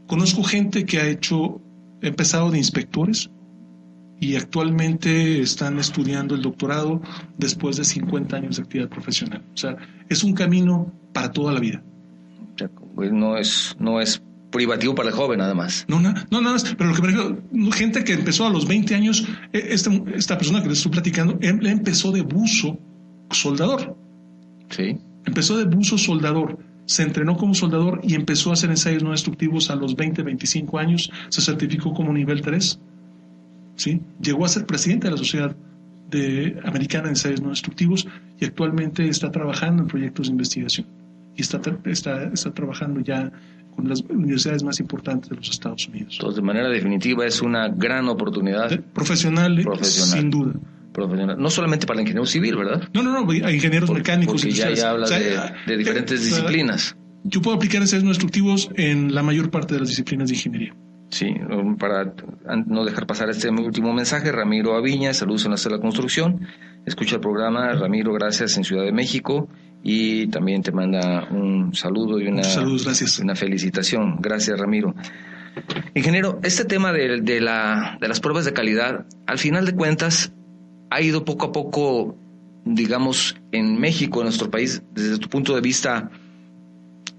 conozco gente que ha empezado de inspectores y actualmente están estudiando el doctorado después de 50 años de actividad profesional. O sea, es un camino para toda la vida. No es privativo para el joven, además. No, nada más. Pero lo que me refiero, gente que empezó a los 20 años, esta persona que les estoy platicando, empezó de buzo soldador. Sí. Empezó de buzo soldador, se entrenó como soldador y empezó a hacer ensayos no destructivos a los 20, 25 años, se certificó como nivel 3. ¿Sí? Llegó a ser presidente de la Sociedad Americana de Ensayos No Destructivos y actualmente está trabajando en proyectos de investigación y está trabajando ya con las universidades más importantes de los Estados Unidos. Entonces, de manera definitiva, es una gran oportunidad. Profesional, sin duda. Profesional. No solamente para el ingeniero civil, ¿verdad? No, hay ingenieros mecánicos. Porque ya hablas de diferentes disciplinas. Yo puedo aplicar ensayos no destructivos en la mayor parte de las disciplinas de ingeniería. Sí, para no dejar pasar este último mensaje, Ramiro Aviña, saludos en la sala de construcción, escucha el programa. Ramiro, gracias, en Ciudad de México, y también te manda un saludo y una felicitación. Gracias, Ramiro. Ingeniero, este tema de las pruebas de calidad, al final de cuentas, ha ido poco a poco, digamos, en México, en nuestro país, desde tu punto de vista,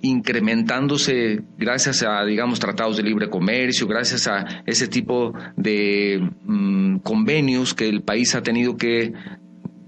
incrementándose gracias a, digamos, tratados de libre comercio, gracias a ese tipo de convenios que el país ha tenido que,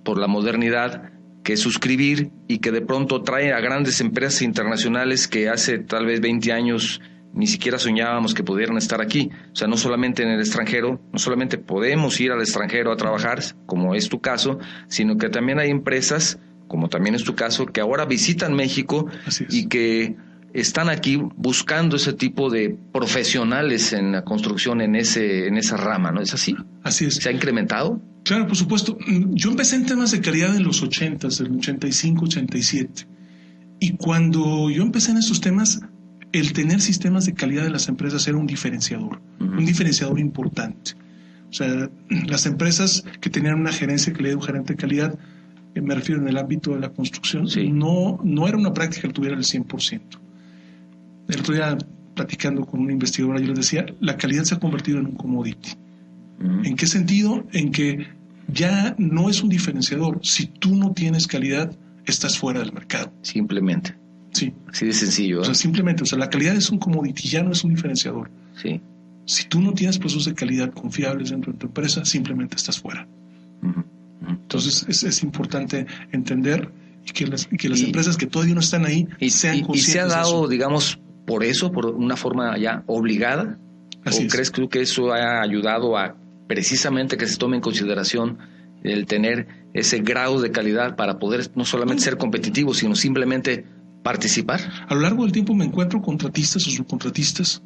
por la modernidad, que suscribir y que de pronto trae a grandes empresas internacionales que hace tal vez 20 años ni siquiera soñábamos que pudieran estar aquí. O sea, no solamente en el extranjero, no solamente podemos ir al extranjero a trabajar, como es tu caso, sino que también hay empresas, como también es tu caso, que ahora visitan México y que están aquí buscando ese tipo de profesionales en la construcción, en esa rama, ¿no? ¿Es así? Así es. ¿Se ha incrementado? Claro, por supuesto. Yo empecé en temas de calidad en los 80s, del 85, 87. Y cuando yo empecé en estos temas, el tener sistemas de calidad de las empresas era un diferenciador importante. O sea, las empresas que tenían una gerencia que le dio un gerente de calidad me refiero en el ámbito de la construcción, sí, no era una práctica que tuviera el 100%. El otro día, platicando con una investigadora, yo les decía, la calidad se ha convertido en un commodity. ¿En qué sentido? En que ya no es un diferenciador. Si tú no tienes calidad, estás fuera del mercado. Simplemente. Sí. Así de sencillo. O sea, simplemente, la calidad es un commodity, ya no es un diferenciador. Sí. Si tú no tienes procesos de calidad confiables dentro de tu empresa, simplemente estás fuera. Entonces es importante entender y que las empresas que todavía no están ahí sean conscientes. ¿Y se ha dado, digamos, por una forma ya obligada? Así ¿O crees tú que eso ha ayudado a precisamente que se tome en consideración el tener ese grado de calidad para poder no solamente ser competitivos, sino simplemente participar? A lo largo del tiempo me encuentro contratistas o subcontratistas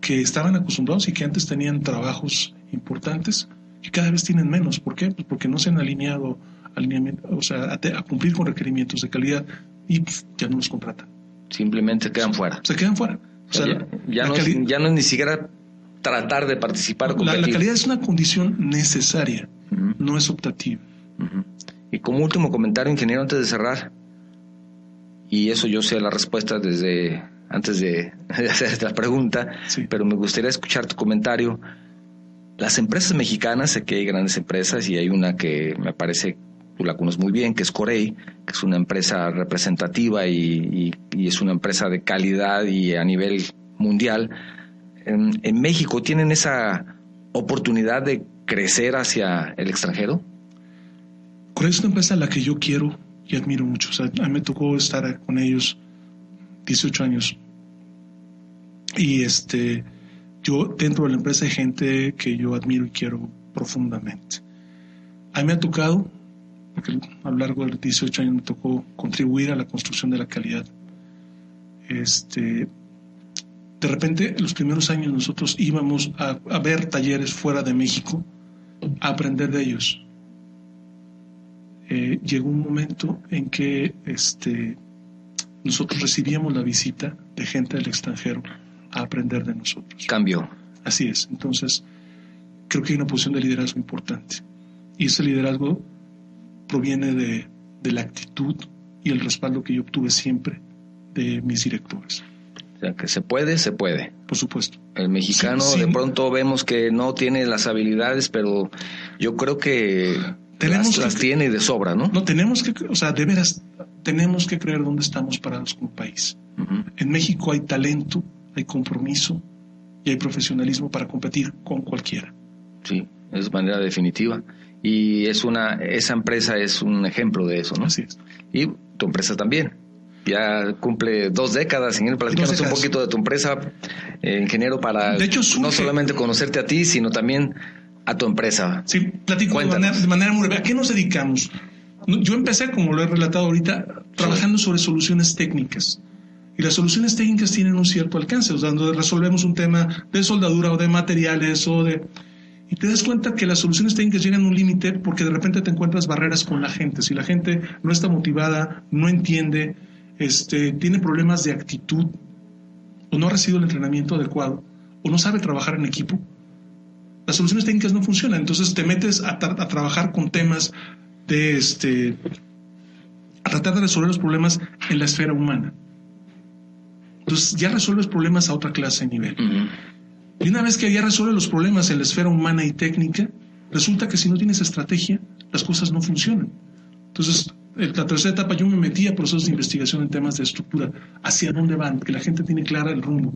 que estaban acostumbrados y que antes tenían trabajos importantes y cada vez tienen menos. ¿Por qué? Pues porque no se han alineado a cumplir con requerimientos de calidad y ya no los contratan. Simplemente quedan fuera. Se quedan fuera. Ya no es ni siquiera tratar de participar o competir. La calidad es una condición necesaria, no es optativa. Y como último comentario, ingeniero, antes de cerrar, y eso yo sé la respuesta desde antes de hacer esta pregunta, sí, pero me gustaría escuchar tu comentario. Las empresas mexicanas, sé que hay grandes empresas y hay una que me parece, tú la conoces muy bien, que es Corey, que es una empresa representativa y es una empresa de calidad y a nivel mundial. ¿En México tienen esa oportunidad de crecer hacia el extranjero? Corey es una empresa a la que yo quiero y admiro mucho. O sea, a mí me tocó estar con ellos 18 años. Y yo dentro de la empresa hay gente que yo admiro y quiero profundamente. A mí me ha tocado, porque a lo largo de los 18 años me tocó contribuir a la construcción de la calidad. De repente, los primeros años nosotros íbamos a ver talleres fuera de México, a aprender de ellos. Llegó un momento en que nosotros recibíamos la visita de gente del extranjero a aprender de nosotros. Cambió. Así es. Entonces, creo que hay una posición de liderazgo importante. Y ese liderazgo proviene de la actitud y el respaldo que yo obtuve siempre de mis directores. O sea, que se puede, se puede. Por supuesto. El mexicano de pronto vemos que no tiene las habilidades, pero yo creo que las tiene de sobra, ¿no? No, tenemos que, de veras, tenemos que creer dónde estamos parados como país. En México hay talento, hay compromiso y hay profesionalismo para competir con cualquiera. Sí, es de manera definitiva. Y esa empresa es un ejemplo de eso, ¿no? Así es. Y tu empresa también. Ya cumple 2 décadas, ingeniero. Platícanos un poquito de tu empresa, ingeniero, para de hecho, no solamente conocerte a ti, sino también a tu empresa. Sí, platico de manera muy breve. ¿A qué nos dedicamos? Yo empecé, como lo he relatado ahorita, trabajando sobre soluciones técnicas. Y las soluciones técnicas tienen un cierto alcance, donde resolvemos un tema de soldadura o de materiales y te das cuenta que las soluciones técnicas llegan a un límite porque de repente te encuentras barreras con la gente. Si la gente no está motivada, no entiende, tiene problemas de actitud, o no ha recibido el entrenamiento adecuado, o no sabe trabajar en equipo, las soluciones técnicas no funcionan. Entonces te metes a trabajar con temas a tratar de resolver los problemas en la esfera humana. Entonces ya resuelves problemas a otra clase de nivel. Y una vez que ya resuelves los problemas en la esfera humana y técnica, resulta que si no tienes estrategia, las cosas no funcionan. Entonces, en la tercera etapa yo me metí a procesos de investigación en temas de estructura, hacia dónde van, que la gente tiene clara el rumbo.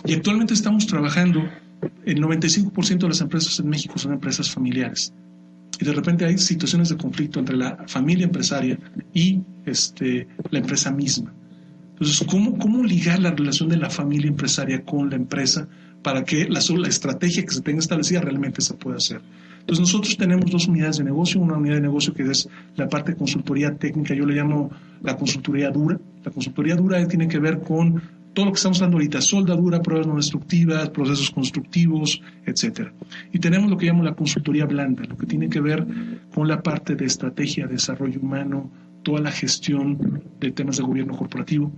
Y actualmente estamos trabajando, el 95% de las empresas en México son empresas familiares. Y de repente hay situaciones de conflicto entre la familia empresaria y la empresa misma. Entonces, ¿cómo ligar la relación de la familia empresaria con la empresa para que la estrategia que se tenga establecida realmente se pueda hacer? Entonces, nosotros tenemos 2 unidades de negocio. Una unidad de negocio que es la parte de consultoría técnica, yo le llamo la consultoría dura. La consultoría dura tiene que ver con todo lo que estamos hablando ahorita: soldadura, pruebas no destructivas, procesos constructivos, etcétera. Y tenemos lo que llamo la consultoría blanda, lo que tiene que ver con la parte de estrategia, desarrollo humano, toda la gestión de temas de gobierno corporativo.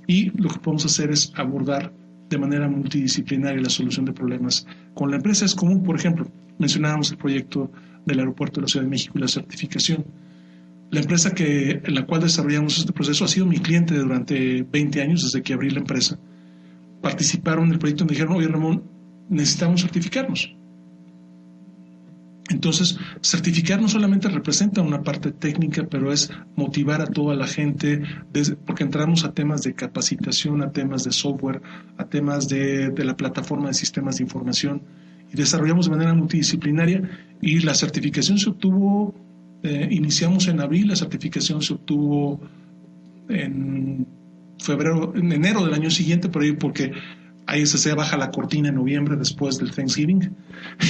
Y lo que podemos hacer es abordar de manera multidisciplinaria la solución de problemas con la empresa. Es común, por ejemplo, mencionábamos el proyecto del aeropuerto de la Ciudad de México y la certificación. La empresa en la cual desarrollamos este proceso ha sido mi cliente durante 20 años, desde que abrí la empresa. Participaron en el proyecto y me dijeron, oye Ramón, necesitamos certificarnos. Entonces, certificar no solamente representa una parte técnica, pero es motivar a toda la gente, porque entramos a temas de capacitación, a temas de software, a temas de la plataforma de sistemas de información, y desarrollamos de manera multidisciplinaria, y la certificación se obtuvo, iniciamos en abril, la certificación se obtuvo en enero del año siguiente, por ahí, porque ISC baja la cortina en noviembre después del Thanksgiving.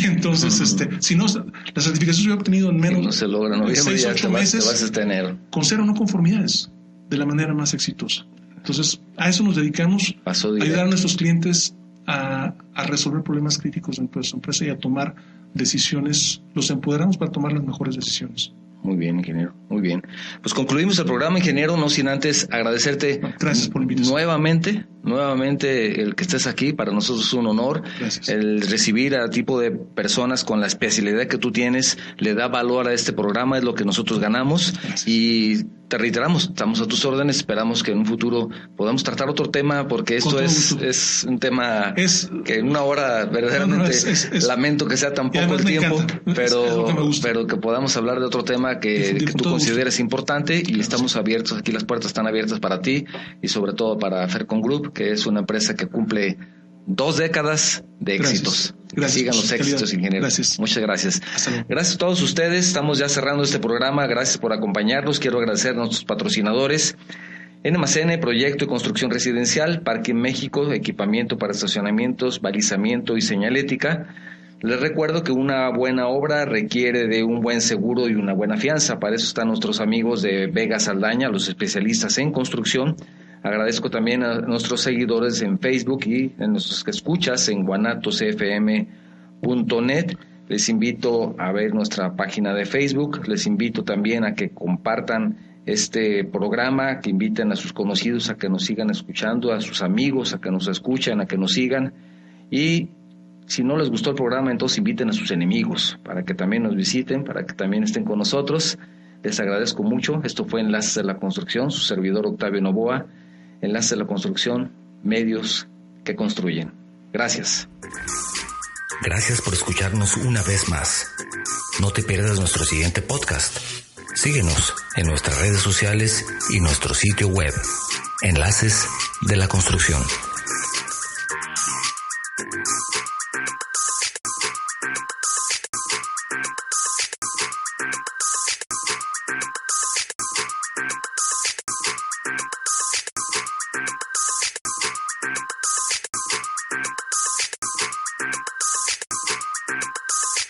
Entonces, si no, la certificación se hubiera obtenido en menos no se logra en noviembre, 6-8 meses, te vas hasta enero. Con 0 no conformidades, de la manera más exitosa. Entonces, a eso nos dedicamos, a ayudar a nuestros clientes a resolver problemas críticos dentro de su empresa y a tomar decisiones, los empoderamos para tomar las mejores decisiones. Muy bien, ingeniero, muy bien. Pues concluimos el programa, ingeniero, no sin antes agradecerte. Gracias por la invitación. Nuevamente el que estés aquí, para nosotros es un honor. Gracias. El recibir a tipo de personas con la especialidad que tú tienes le da valor a este programa, es lo que nosotros ganamos. Gracias. Y te reiteramos, estamos a tus órdenes, esperamos que en un futuro podamos tratar otro tema, porque esto es un tema que en una hora verdaderamente lamento que sea tan poco el tiempo, pero que podamos hablar de otro tema que tú consideres importante, y estamos abiertos, aquí las puertas están abiertas para ti y sobre todo para Fercon Group, que es una empresa que cumple 2 décadas de éxitos. Gracias. Que sigan los éxitos, ingeniero. Gracias. Muchas gracias. Gracias a todos ustedes. Estamos ya cerrando este programa. Gracias por acompañarnos. Quiero agradecer a nuestros patrocinadores. NMACN, Proyecto de Construcción Residencial, Parque México, equipamiento para estacionamientos, balizamiento y señalética. Les recuerdo que una buena obra requiere de un buen seguro y una buena fianza. Para eso están nuestros amigos de Vega Saldaña, los especialistas en construcción. Agradezco también a nuestros seguidores en Facebook y a nuestros que escuchas en guanatosfm.net. Les invito a ver nuestra página de Facebook. Les invito también a que compartan este programa, que inviten a sus conocidos a que nos sigan escuchando, a sus amigos a que nos escuchen, a que nos sigan. Y si no les gustó el programa, entonces inviten a sus enemigos para que también nos visiten, para que también estén con nosotros. Les agradezco mucho. Esto fue Enlaces de la Construcción, su servidor Octavio Novoa. Enlaces de la Construcción, medios que construyen. Gracias. Gracias por escucharnos una vez más. No te pierdas nuestro siguiente podcast. Síguenos en nuestras redes sociales y nuestro sitio web, Enlaces de la Construcción.